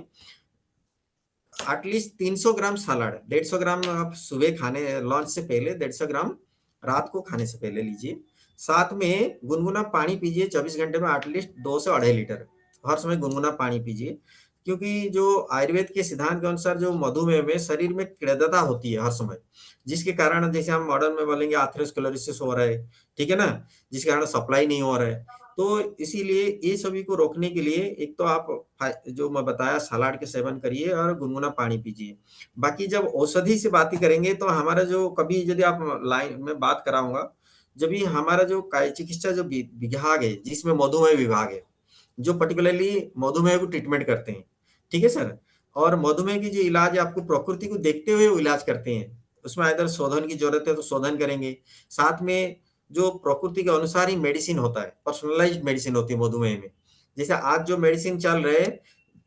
एटलीस्ट 300 ग्राम सलाद, 150 ग्राम आप सुबह खाने लंच से पहले, 150 ग्राम रात को खाने से पहले लीजिए। साथ में गुनगुना पानी पीजिए, 24 घंटे में एटलीस्ट 2 से 2.5 लीटर हर समय गुनगुना पानी पीजिए। क्योंकि जो आयुर्वेद के सिद्धांत के अनुसार जो मधुमेह में शरीर में क्रियादता होती है हर समय, जिसके कारण जैसे हम मॉडर्न में बोलेंगे आथेरोस्क्लेरोसिस हो रहा है, ठीक है ना, जिसके कारण सप्लाई नहीं हो रहा है। तो इसीलिए ये सभी को रोकने के लिए एक तो आप जो मैं बताया सलाद के सेवन करिए और गुनगुना पानी पीजिए। बाकी जब औषधि से बात ही करेंगे तो हमारा जो कभी यदि आप लाइन में बात कराऊंगा, जब भी हमारा जो काय चिकित्सा जो विभाग है, जिसमें मधुमेह विभाग है, जो पर्टिकुलरली मधुमेह को ट्रीटमेंट करते हैं, ठीक है सर। और मधुमेह की जो इलाज है, आपको प्रकृति को देखते हुए वो इलाज करते हैं। उसमें अगर शोधन की जरूरत है तो शोधन करेंगे। साथ में जो प्रकृति के अनुसार ही मेडिसिन होता है, पर्सनलाइज्ड मेडिसिन होती है मधुमेह में। जैसे आज जो मेडिसिन चल रहे हैं,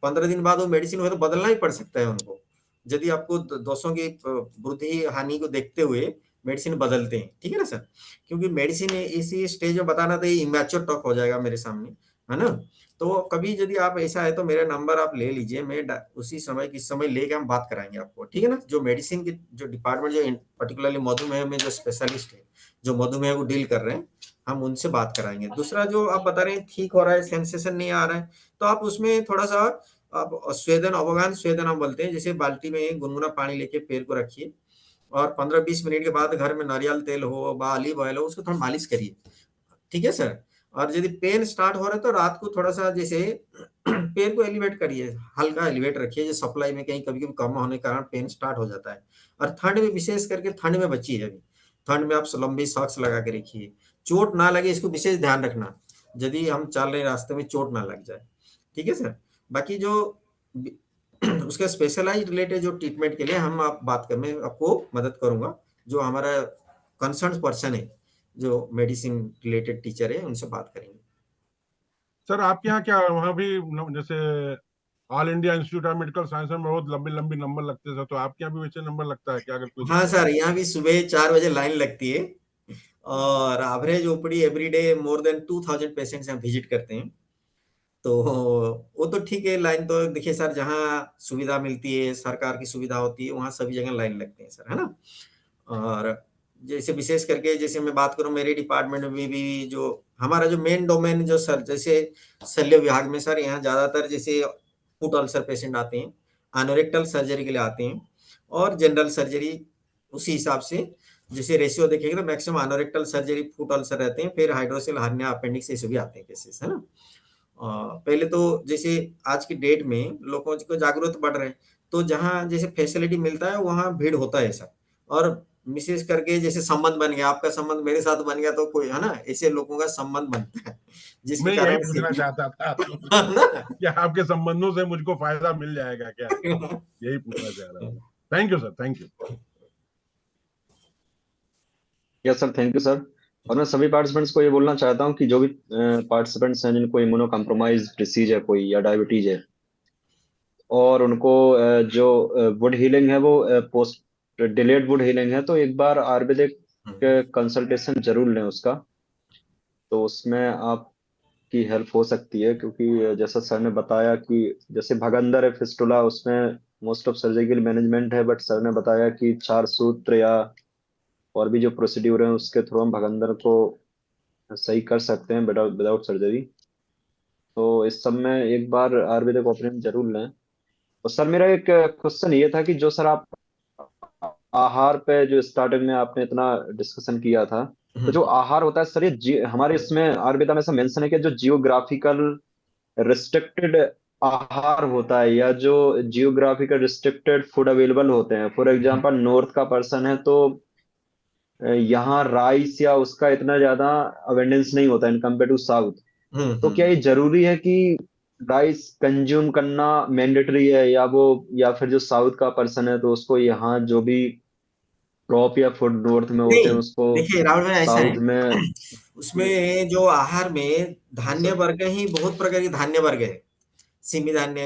15 दिन बाद वो मेडिसिन हो तो बदलना ही पड़ सकता है उनको, यदि आपको दोषों की वृद्धि हानि को देखते हुए मेडिसिन बदलते हैं, ठीक है ना सर। क्योंकि मेडिसिन इसी स्टेज में बताना तो ये इमेच्योर टॉक हो जाएगा मेरे सामने, है ना। तो कभी यदि आप ऐसा है तो मेरा नंबर आप ले लीजिए, मैं उसी समय किस समय लेके हम बात कराएंगे आपको, ठीक है ना। जो मेडिसिन की जो डिपार्टमेंट, जो पर्टिकुलरली मधुमेह में जो स्पेशलिस्ट है, जो मधुमेह को डील कर रहे हैं, हम उनसे बात कराएंगे। दूसरा जो आप बता रहे हैं ठीक हो रहा है, सेंसेशन नहीं आ रहा है, तो आप उसमें थोड़ा सा आप स्वेदन, अवगान स्वेदन हम बोलते हैं, जैसे बाल्टी में गुनगुना पानी लेके पैर को रखिए, और 15-20 मिनट के बाद घर में नारियल तेल हो व ऑलिव ऑयल हो, उसको थोड़ा मालिश करिए, ठीक है सर। और यदि पेन स्टार्ट हो रहा है तो रात को थोड़ा सा जैसे पेन को एलिवेट करिए, हल्का एलिवेट रखिए, जो सप्लाई में कहीं कभी कभी कम होने के कारण पेन स्टार्ट हो जाता है। और ठंड में विशेष करके ठंड में बचिए। अभी ठंड में आप लंबी सॉक्स लगा के रखिए, चोट ना लगे इसको विशेष ध्यान रखना, यदि हम चल रहे रास्ते में चोट ना लग जाए, ठीक है सर। बाकी जो उसका स्पेशलाइज रिलेटेड जो ट्रीटमेंट के लिए हम आप बात कर, मैं आपको मदद करूंगा, जो हमारा कंसर्न पर्सन है, जो मेडिसिन रिलेटेड टीचर है, उनसे बात करेंगे। सर आपके यहाँ क्या वहाँ भी जैसे all India institute of medical science में बहुत लंबी लंबी नंबर लगते थे, तो आपके यहाँ भी वैसे नंबर लगता है क्या, अगर कोई हाँ दिक्कत सर, हो? यहाँ भी सुबह 4 बजे लाइन लगती है, और average OPD every day more than 2000 patients यहाँ विजिट करते हैं। तो वो तो ठीक है, लाइन तो देखिए सर, जहाँ सुविधा मिलती है, सरकार की सुविधा होती है, वहाँ सभी जगह लाइन लगते हैं सर, है ना। और जैसे विशेष करके जैसे मैं बात करूं, मेरे डिपार्टमेंट में भी जो हमारा जो मेन डोमेन जो सर, जैसे शल्य विभाग में सर, यहाँ ज्यादातर जैसे फुट अल्सर पेशेंट आते हैं, एनोरेक्टल सर्जरी के लिए आते हैं, और जनरल सर्जरी उसी हिसाब से जैसे रेशियो देखेंगे तो maximum anorectal surgery foot ulcer रहते हैं, फिर हाइड्रोसेल हर्निया अपेंडिक्स, ये सभी आते हैं केसेस, है ना। पहले तो जैसे आज की डेट में लोगों को जागरूक बढ़ रहे हैं, तो जहाँ जैसे फैसिलिटी मिलता है वहाँ भीड़ होता है सर। और विशेष करके जैसे संबंध बन गया, आपका संबंध मेरे साथ बन गया, तो कोई है ना, ऐसे लोगों का संबंध बनता है, जिसके मैं यही कारण से पूछना चाहता था है ना। कि आपके संबंधों से मुझको फायदा मिल जाएगा क्या, यही पूछना चाह रहा था। Thank you sir, thank you. Yes sir, thank you sir. और मैं सभी पार्टिसिपेंट्स को ये बोलना चाहता हूँ कि जो भी पार्टिसिपेंट्स हैं जिनको इम्यूनो कॉम्प्रोमाइज डिसीज है कोई या डायबिटीज है, और उनको जो वुड हीलिंग है वो पोस्ट डिलेड वुड हीलिंग है, तो एक बार आयुर्वेदिक कंसल्टेशन जरूर लें उसका। तो उसमें आपकी हेल्प हो सकती है, क्योंकि जैसा सर ने बताया कि जैसे भगंदर है फिस्टुला, उसमें मोस्ट ऑफ सर्जिकल मैनेजमेंट है, बट सर ने बताया कि 4 सूत्र या और भी जो प्रोसीड्यूर है उसके थ्रू हम भगंदर को सही कर सकते हैं विदाउट विदाउट सर्जरी। तो इस सब में एक बार आयुर्वेदिक ओपिनियन जरूर लें। और सर मेरा एक क्वेश्चन ये था कि जो सर आप आहार पे जो स्टार्टिंग में आपने इतना डिस्कशन किया था, तो जो आहार होता है सर, ये हमारे इसमें आयुर्वेदा में ऐसा मेंशन है कि जो जियोग्राफिकल रिस्ट्रिक्टेड आहार होता है, या जो जियोग्राफिकल रिस्ट्रिक्टेड फूड अवेलेबल होते हैं, फॉर एग्जांपल नॉर्थ का पर्सन है तो यहाँ राइस या उसका इतना ज्यादा अवेंडेंस नहीं होता इन कम्पेयर टू साउथ। तो क्या हम्म। ये जरूरी है कि राइस कंज्यूम करना मैंडेटरी है, या वो, या फिर जो साउथ का पर्सन है तो उसको यहाँ जो भी क्रॉप या फूड नॉर्थ में होते नहीं, हैं उसको देखिए राहुल भाई, ऐसा है, साउथ में? उसमें जो आहार में यस धान्य सर। वर्ग ही बहुत प्रकार के धान्य वर्ग है, सिमी धान्य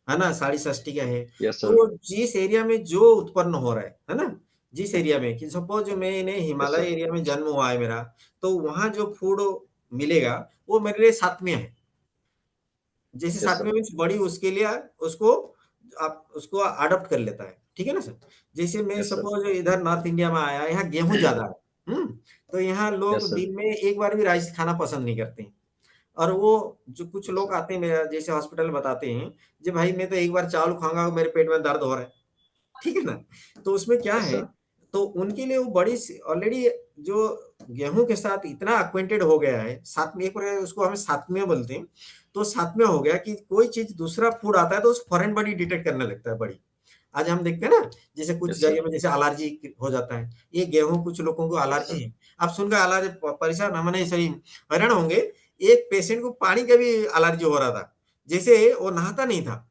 है ना, साड़ी षष्ठी का है। Yes sir. तो जिस एरिया में जो उत्पन्न हो रहा है ना, जिस एरिया में, कि सपोज मैंने यस हिमालय सर। एरिया में जन्म हुआ है मेरा, तो वहां जो फूड मिलेगा वो मेरे लिए सात्विक है। जैसे यस सातवें सर। में बड़ी उसके लिए उसको, आप उसको अडॉप्ट कर लेता है, ठीक है ना सर। जैसे मैं यस सर। सपोज इधर नॉर्थ इंडिया में आया, यहाँ गेहूं ज्यादा है, तो यहाँ यस लोग सर। दिन में एक बार भी राइस खाना पसंद नहीं करते हैं। और वो जो कुछ यस लोग सर। आते हैं मेरा जैसे हॉस्पिटल में बताते हैं, जी भाई मैं तो एक बार चावल खाऊंगा मेरे पेट में दर्द हो रहा है, ठीक है ना। तो उसमें क्या यस है, सर। तो उनके लिए वो बड़ी ऑलरेडी जो गेहूं के साथ इतना अक्वेंटेड हो गया है, साथ में एक प्रकार उसको हम सात्म्य बोलते हैं। तो सात्म्य हो गया कि कोई चीज दूसरा फूड आता है तो उस फॉरेन बॉडी डिटेक्ट करने लगता है बड़ी। आज हम देखते हैं ना, जैसे कुछ यस सर। जगह में जैसे एलर्जी हो जाता है, ये गेहूं कुछ लोगों को यस एलर्जी सर। है। आप सुनकर एलर्जी परेशान, हमने सही हैरान होंगे। एक पेशेंट को पानी का भी एलर्जी हो रहा था, जैसे वो नहाता नहीं था,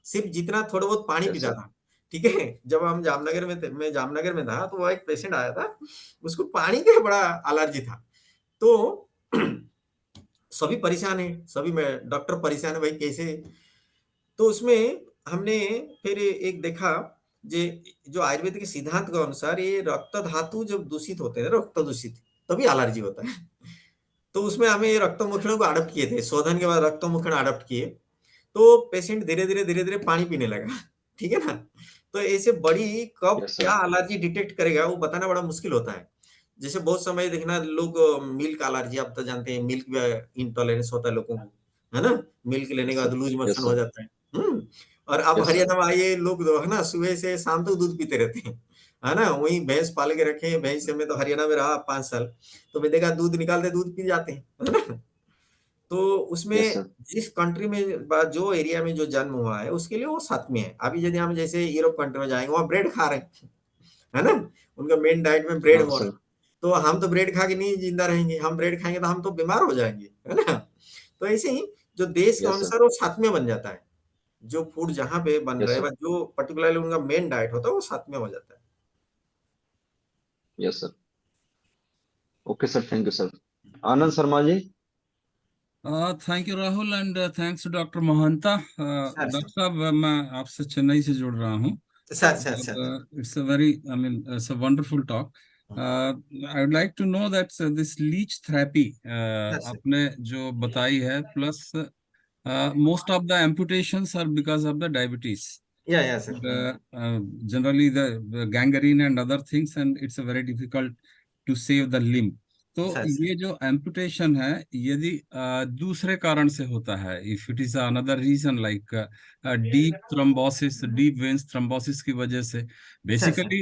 सिर्फ जितना थोड़ा बहुत पानी यस पीता सर। था, ठीक है। जब हम जामनगर में थे, मैं जामनगर में था, तो वह एक पेशेंट आया था, उसको पानी का बड़ा एलर्जी था। तो सभी परेशान है, सभी में डॉक्टर परेशान है भाई कैसे। तो उसमें हमने फिर एक देखा, जे जो आयुर्वेद के सिद्धांत के अनुसार ये रक्त धातु जब दूषित होते हैं, रक्त दूषित, तभी एलर्जी होता है। तो उसमें हमें ये रक्त मुखड़ों को अडॉप्ट किए थे, शोधन के बाद रक्त मुखड़ अडॉप्ट किए। तो पेशेंट धीरे धीरे पानी पीने लगा, ठीक है ना। तो ऐसे बड़ी कब यस क्या सर। एलर्जी डिटेक्ट करेगा वो बताना बड़ा मुश्किल होता है। जैसे बहुत समय देखना लोग, मिल्क एलर्जी, आप तो जानते हैं मिल्क इंटॉलरेंस होता है लोगों को, है ना। मिल्क लेने के यस बाद सर। लूज यस मोशन हो सर। जाता है। और अब यस सर। हरियाणा में आइए, लोग जो है ना सुबह से शाम तक दूध पीते रहते हैं, है ना। वही भैंस पाल के रखे हैं, भैंस से मैं तो हरियाणा में रहा 5 साल, तो मैं देखा दूध निकालते दूध पी जाते हैं, है ना। तो यस उसमें सर। जिस कंट्री में जो एरिया में जो जन्म हुआ है उसके लिए वो साथ में है। अभी यदि हम जैसे यूरोप कंट्री में जाएंगे, वहाँ ब्रेड खा रहे हैं, है ना, उनका मेन डाइट में ब्रेड हाँ हो रहा सर। है। तो हम तो ब्रेड खा के नहीं जिंदा रहेंगे, हम ब्रेड खाएंगे तो हम तो बीमार हो जाएंगे, है ना। तो ऐसे ही जो देश के यस सर। अनुसार वो साथ में बन जाता है, जो फूड जहाँ पे बन यस रहे सर। हैं, जो पर्टिकुलरली उनका मेन डाइट होता है वो साथ में हो जाता है। Yes sir. Okay sir, thank you sir. Anand Sharma ji. Thank you Rahul and thanks doctor Mohanta. Sir doctor sir साहब, मैं आपसे चेन्नई से जुड़ रहा हूँ। Sir sir sir it's a very, I mean, it's a wonderful talk. I would like to know that this leech therapy sir sir आपने जो बताई है, plus most of the amputations are because of the diabetes. या sir Generally the gangrene and other things, and it's a very difficult to save the limb. तो sir sir ये जो amputation है, यदि दूसरे कारण से होता है, if it is another reason like deep thrombosis, deep veins thrombosis की वजह से, सर सर बेसिकली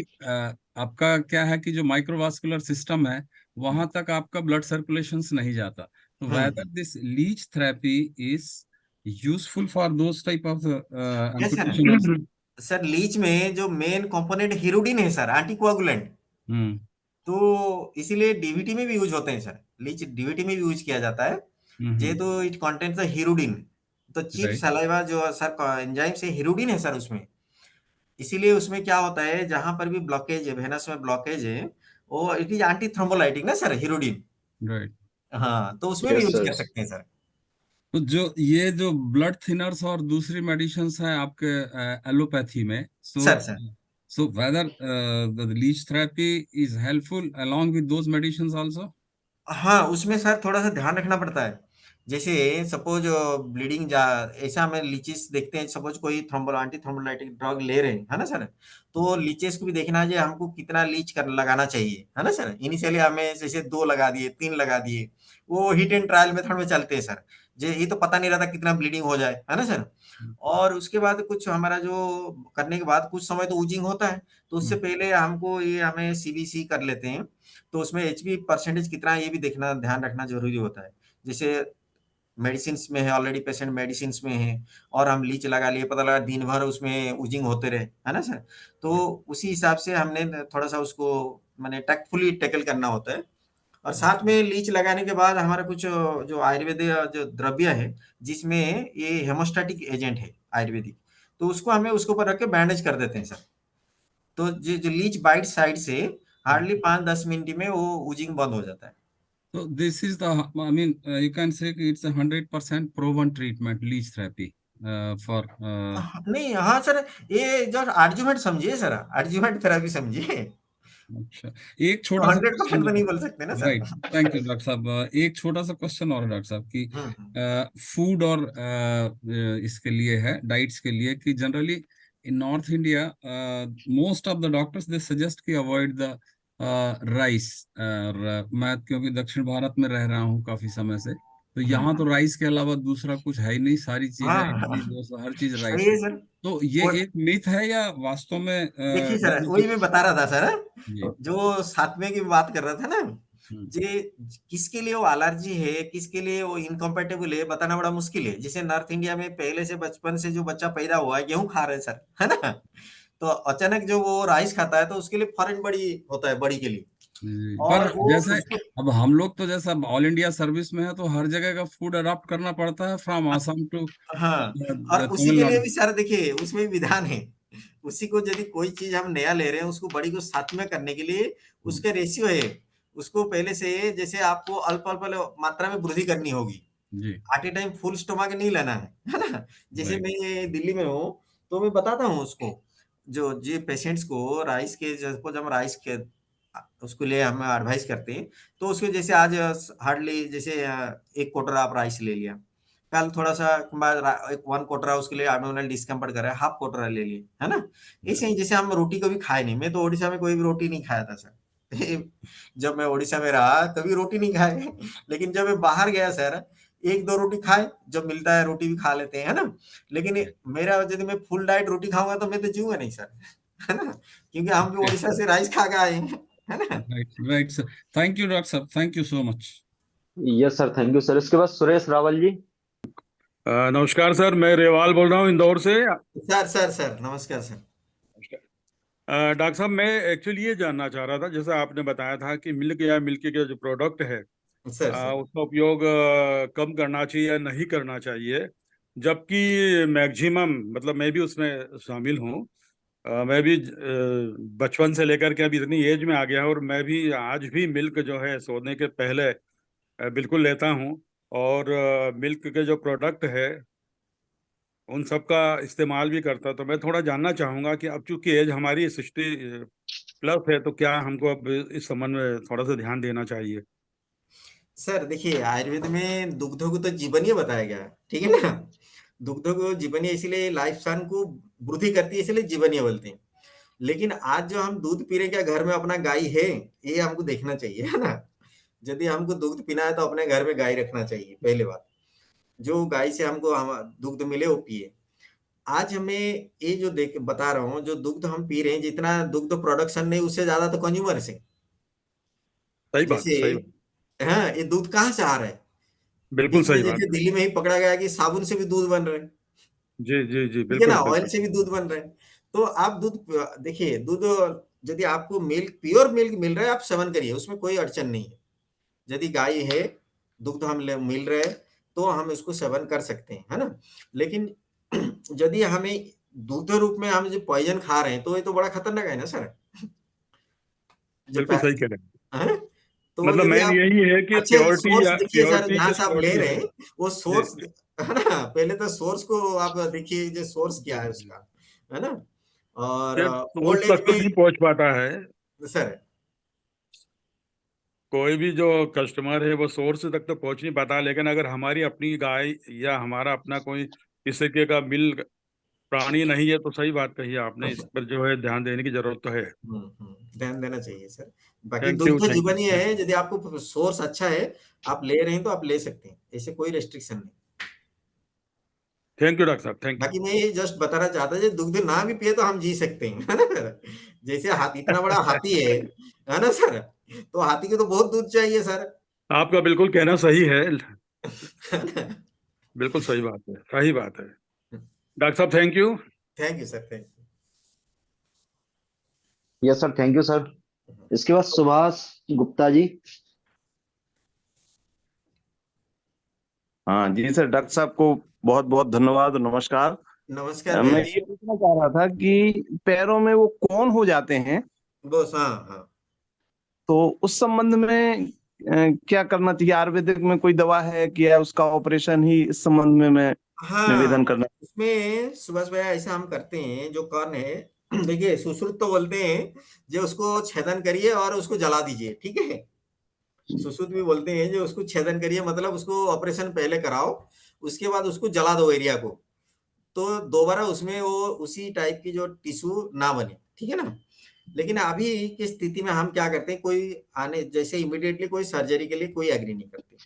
आपका क्या है कि जो माइक्रोवास्कुलर सिस्टम है, वहां तक आपका ब्लड सर्कुलेशन नहीं जाता। तो whether hmm this leech therapy is useful for those type of yes sir amputation also? Sir leech में जो मेन कंपोनेंट हिरुडिन है सर, एंटीकोagुलेंट। हम्म तो इसीलिए डीवीटी में भी यूज होते हैं सर, लीच डीवीटी में भी यूज किया जाता है। जे हम्म। तो इट कंटेन्स द हिरुडिन। तो चीप राइट सलाइवा जो सर एंजाइम से हिरुडिन है सर उसमें। इसीलिए उसमें क्या होता है, जहां पर भी ब्लॉकेज है, वेनस में ब्लॉकेज है, वो इट इज एंटी थ्रोम्बोलाइटिक ना सर, हिरुडिन। राइट। हाँ, तो उसमें भी यस यूज सर। कर सकते हैं सर। तो जो ब्लड थिनर्स और दूसरी मेडिसिन्स हैं आपके एलोपैथी में, so sir sir so whether the leech therapy is helpful along with those medicines also? हाँ, उसमें सर थोड़ा-सा ध्यान रखना पड़ता है। जैसे सपोज़ ब्लीडिंग जा ऐसा हमें लीचेस देखते हैं, सपोज़ कोई एंटी थ्रोम्बोलाइटिक ड्रग ले रहे हैं, है ना सर? तो लीचेस को भी देखना है, जे हमको कितना लीच कर लगाना चाहिए, है ना सर? इनिशियली हमें जैसे 2 लगा दिए, 3 लगा दिए, वो हिट एंड ट्रायल मेथड में चलते हैं सर। ये तो पता नहीं रहता कितना ब्लीडिंग हो जाए, है ना सर? और उसके बाद कुछ हमारा जो करने के बाद कुछ समय तो ऊजिंग होता है, तो उससे पहले हमको ये हमें सीबीसी कर लेते हैं। तो उसमें एचबी परसेंटेज कितना है, ये भी देखना, ध्यान रखना ज़रूरी होता है। जैसे मेडिसिन्स में है, ऑलरेडी पेशेंट मेडिसिन्स में है और हम लीच लगा लिए, पता लगा दिन भर उसमें ऊजिंग होते रहे, है ना सर? तो उसी हिसाब से हमने थोड़ा-सा उसको माने टैक्टफुली टैकल करना होता है। और साथ में लीच लगाने के बाद हमारा कुछ जो आयुर्वेदिक जो द्रव्य है, जिसमें ये हेमोस्टैटिक एजेंट है आयुर्वेदिक, तो उसको हमें उसके ऊपर रख के बैंडेज कर देते हैं सर। तो जो लीच बाइट साइड से हार्डली 5-10 मिनट में वो ऊजिंग बंद हो जाता है। So this is the, I mean, you can say it's 100% proven treatment, leech therapy, for नहीं, हाँ सर, ये जस्ट आर्ग्यूमेंट समझिए सर, आर्ग्यूमेंट थेरेपी समझिए। अच्छा, एक तो छोटा सा 100% क्वेश्चन। तो नहीं बोल सकते ना sir. Right, thank you doctor साहब। एक छोटा सा क्वेश्चन और है डॉक्टर साहब की, हम्म। फूड और इसके लिए है, डाइट्स के लिए, कि generally in north India most of the doctors they suggest कि अवॉइड द राइस। और मैं क्योंकि दक्षिण भारत में रह रहा हूँ काफी समय से, तो यहाँ तो राइस के अलावा दूसरा कुछ है ही नहीं, सारी चीजें, हाँ इडली डोसा हर चीज सही राइस है है। सर। तो ये और एक मिथ है या वास्तव में देखिए सर, वही मैं बेनिफिट्स? बता रहा था सर, जी। जो सातवें की बात कर रहा था ना, हम्म। जे किसके लिए वो एलर्जी है, किसके लिए वो इनकम्पेटेबल है, बताना बड़ा मुश्किल है। जैसे नॉर्थ इंडिया में पहले से बचपन से जो बच्चा पैदा हुआ है, गेहूं खा रहे हैं सर, है ना? तो अचानक जो वो राइस खाता है, तो उसके लिए फॉरेन बड़ी होता है, बड़ी के लिए। पर और वो जैसे उसको अब हम लोग तो जैसा ऑल इंडिया सर्विस में है, तो हर जगह का फूड अडॉप्ट करना पड़ता है, फ्रॉम आसाम टू हाँ, और उसी के लिए तमिलनाडु। भी सर देखिए, उसमें भी विधान है। उसी को यदि कोई चीज़ हम नया ले रहे हैं, उसको बड़ी को साथ में करने के लिए उसका रेशियो है। उसको पहले से जैसे आपको अल्प-अल्प मात्रा में वृद्धि करनी होगी। जी। At a time full stomach नहीं लेना है ना? जैसे राइट। मैं दिल्ली में हूँ, तो मैं बताता हूँ उसको, जो जे पेशेंट्स को राइस के, सपोज़ हम राइस के उसके लिए हम एडवाइस करते हैं, तो उसको जैसे आज हार्डली जैसे 1 कोटरा आप राइस ले लिया, कल थोड़ा-सा बाद 1 कोटरा उसके लिए एब्डोमिनल डिस्कम्फर्ट कर रहा है, हाफ कोटरा ले लिए, है ना? ऐसे ही जैसे हम रोटी कभी खाए नहीं, मैं तो ओडिशा में कोई भी रोटी नहीं खाया था सर। जब मैं ओडिशा में रहा, कभी रोटी नहीं खाए। लेकिन जब मैं बाहर गया सर, 1-2 रोटी खाए, जब मिलता है रोटी भी खा लेते हैं, है ना? लेकिन मेरा यदि मैं फुल डाइट रोटी खाऊँगा तो मैं तो जीऊँगा नहीं सर, है ना? क्योंकि हम भी ओके। ओडिशा से राइस खा के आए हैं, है ना? Right right sir. Thank you doctor साहब, thank you so much. Yes sir, thank you sir. इसके बाद सुरेश रावल जी। नमस्कार सर, मैं रेवाल बोल रहा हूँ इंदौर से। सर, नमस्कार सर। डॉक्टर साहब, मैं एक्चुअली ये जानना चाह रहा था, जैसे आपने बताया था कि मिल्क या मिल्क के जो प्रोडक्ट है, सर। उसका उपयोग कम करना चाहिए या नहीं करना चाहिए, जबकि मैक्सिमम, मतलब मैं भी उसमें शामिल हूँ। मैं भी बचपन से लेकर के अभी इतनी एज में आ गया हूँ, और मैं भी आज भी मिल्क जो है सोने के पहले बिल्कुल लेता हूँ। और मिल्क के जो प्रोडक्ट है उन सब का इस्तेमाल भी करता। तो मैं थोड़ा जानना चाहूँगा कि अब चूंकि एज हमारी 60+ है, तो क्या हमको अब इस संबंध में थोड़ा सा ध्यान देना चाहिए? सर देखिए, आयुर्वेद में दुग्ध को तो जीवनीय बताया गया है, ठीक है ना। दुग्ध को जीवनीय इसलिए लाइफ स्पैन को वृद्धि करती है, इसलिए जीवनीय बोलते हैं। लेकिन आज जो हम दूध पी रहे हैं, क्या घर में अपना गाय है, ये हमको देखना चाहिए, है ना। यदि हमको दूध पीना है तो अपने घर में गाय रखना चाहिए, पहले बात। जो गाय से हमको दुग्ध मिले वो पिए। आज हमें ये जो देख बता रहा हूँ, जो दुग्ध हम पी रहे हैं, जितना दुग्ध प्रोडक्शन नहीं, उससे ज्यादा तो कंज्यूमर से। सही बात, जैसे सही बात। हाँ, ये दूध कहाँ से आ रहा है? बिल्कुल बीच में सही बात जैसे है। दिल्ली में ही पकड़ा गया कि साबुन से भी दूध बन रहे हैं, जी जी जी, ठीक है ना, बिल्कुल ऑयल बिल्कुल। से भी दूध बन रहे हैं। तो आप दूध देखिए, दूध यदि आपको मिल्क, प्योर मिल्क मिल रहा है, आप सेवन करिए, उसमें कोई अड़चन नहीं है। यदि गाय है, दुग्ध मिल रहे हैं, तो हम इसको सेवन कर सकते हैं, है ना। लेकिन यदि हमें दूध रूप में हम जो पॉइजन खा रहे हैं, तो ये तो बड़ा खतरनाक है ना सर। जो बिल्कुल सही कह रहे हैं। हैं? तो मतलब यदि मेन आप यही है कि अच्छे प्योरिटी, सोर्स या देखिए सर, प्योरिटी जहाँ से से आप ले प्योरिटी रहे है। हैं, वो जी सोर्स, है ना। पहले तो सोर्स को आप देखिए, जो सोर्स क्या है जी। उसका, है ना। और ये सोर्स ओल्ड एज तक तो में नहीं पहुंच पाता है। सर, कोई भी जो कस्टमर है वो सोर्स तक तो पहुंच नहीं पाता, लेकिन अगर हमारी अपनी गाय या हमारा अपना कोई इस तरीके का मिल प्राणी नहीं है, तो सही बात कही आपने, इस पर जो है ध्यान देने की जरूरत तो है। ध्यान देना चाहिए सर। बाकी थैंक दूध यू, तो थैंक यू, जीवन ही थैंक है, यू। यदि आपको सोर्स अच्छा है, आप ले रहे हैं तो आप ले सकते हैं, ऐसे कोई रेस्ट्रिक्शन नहीं। थैंक यू डॉक्टर साहब, थैंक बाकी मैं ये जस्ट बताना चाहता था, दुग्ध ना भी पिए तो हम जी सकते हैं, है ना सर। जैसे हाथी, इतना बड़ा हाथी है ना सर, तो हाथी को तो बहुत दूध चाहिए सर। यू। आपका बिल्कुल कहना सही है। थैंक बिल्कुल सही बात है, सही बात है। डॉक्टर साहब, thank you. You sir, thank yes sir, thank you sir. इसके बाद सुभाष गुप्ता जी। हाँ जी सर, डॉक्टर साहब को बहुत बहुत धन्यवाद और नमस्कार। यू। नमस्कार मैं भैया। ये पूछना चाह रहा था कि पैरों में वो कौन हो जाते हैं, बस हाँ हाँ। तो उस संबंध में क्या करना चाहिए? आयुर्वेदिक में कोई दवा है कि या उसका ऑपरेशन ही, इस संबंध में मैं हाँ, निवेदन करना। उसमें सुभाष भैया ऐसा हम करते हैं, जो कर्ण है, देखिए सुश्रुत तो बोलते हैं, जो उसको छेदन करिए और उसको जला दीजिए, ठीक है। सुश्रुत भी बोलते हैं, जो उसको छेदन करिए, मतलब उसको ऑपरेशन पहले कराओ, उसके बाद उसको जला दो एरिया को, तो दोबारा उसमें वो उसी टाइप की जो टिश्यू ना बने, ठीक है ना। लेकिन अभी की स्थिति में हम क्या करते हैं, कोई आने जैसे इमिडिएटली कोई सर्जरी के लिए कोई एग्री नहीं करते।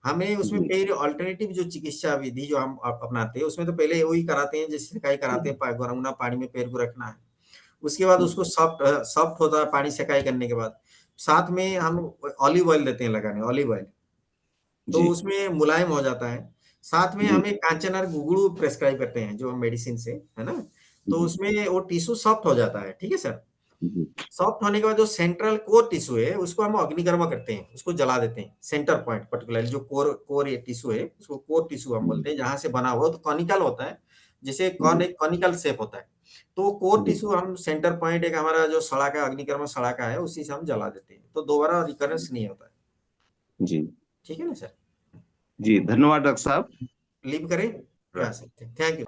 हमें उसमें जी पहले अल्टरनेटिव जो चिकित्सा विधि जो हम अपनाते हैं, उसमें तो पहले वही कराते हैं, जैसे सिकाई कराते हैं, गुनगुना पानी में पैर को रखना है, उसके बाद उसको सॉफ्ट सॉफ्ट होता है पानी सिकाई करने के बाद, साथ में हम ऑलिव ऑयल देते हैं लगाने, ऑलिव ऑयल, तो जी उसमें मुलायम हो जाता है। साथ में जी हमें कांचनार गुगड़ू प्रेस्क्राइब करते हैं, जो मेडिसिन से, है ना। तो जी उसमें वो टिश्यू सॉफ्ट हो जाता है, ठीक है सर। जी सॉफ्ट होने के बाद जो सेंट्रल कोर टिश्यू है, उसको हम अग्निकर्म करते हैं, उसको जला देते हैं, सेंटर पॉइंट पर्टिकुलर जो कोर कोर ये टिश्यू है, उसको कोर टिश्यू हम बोलते हैं, जहां से बना हुआ, तो कॉनिकल होता है, जैसे कॉर्न एक कॉनिकल शेप होता है। तो कोर जी टिश्यू हम सेंटर पॉइंट, एक हमारा जो सड़ा का अग्निकर्म सड़ा का है, उसी से हम जला देते हैं, तो दोबारा रिकरेंस नहीं होता है। जी ठीक है ना सर। जी, धन्यवाद डॉक्टर साहब। लीव करें, जा सकते हैं, थैंक यू।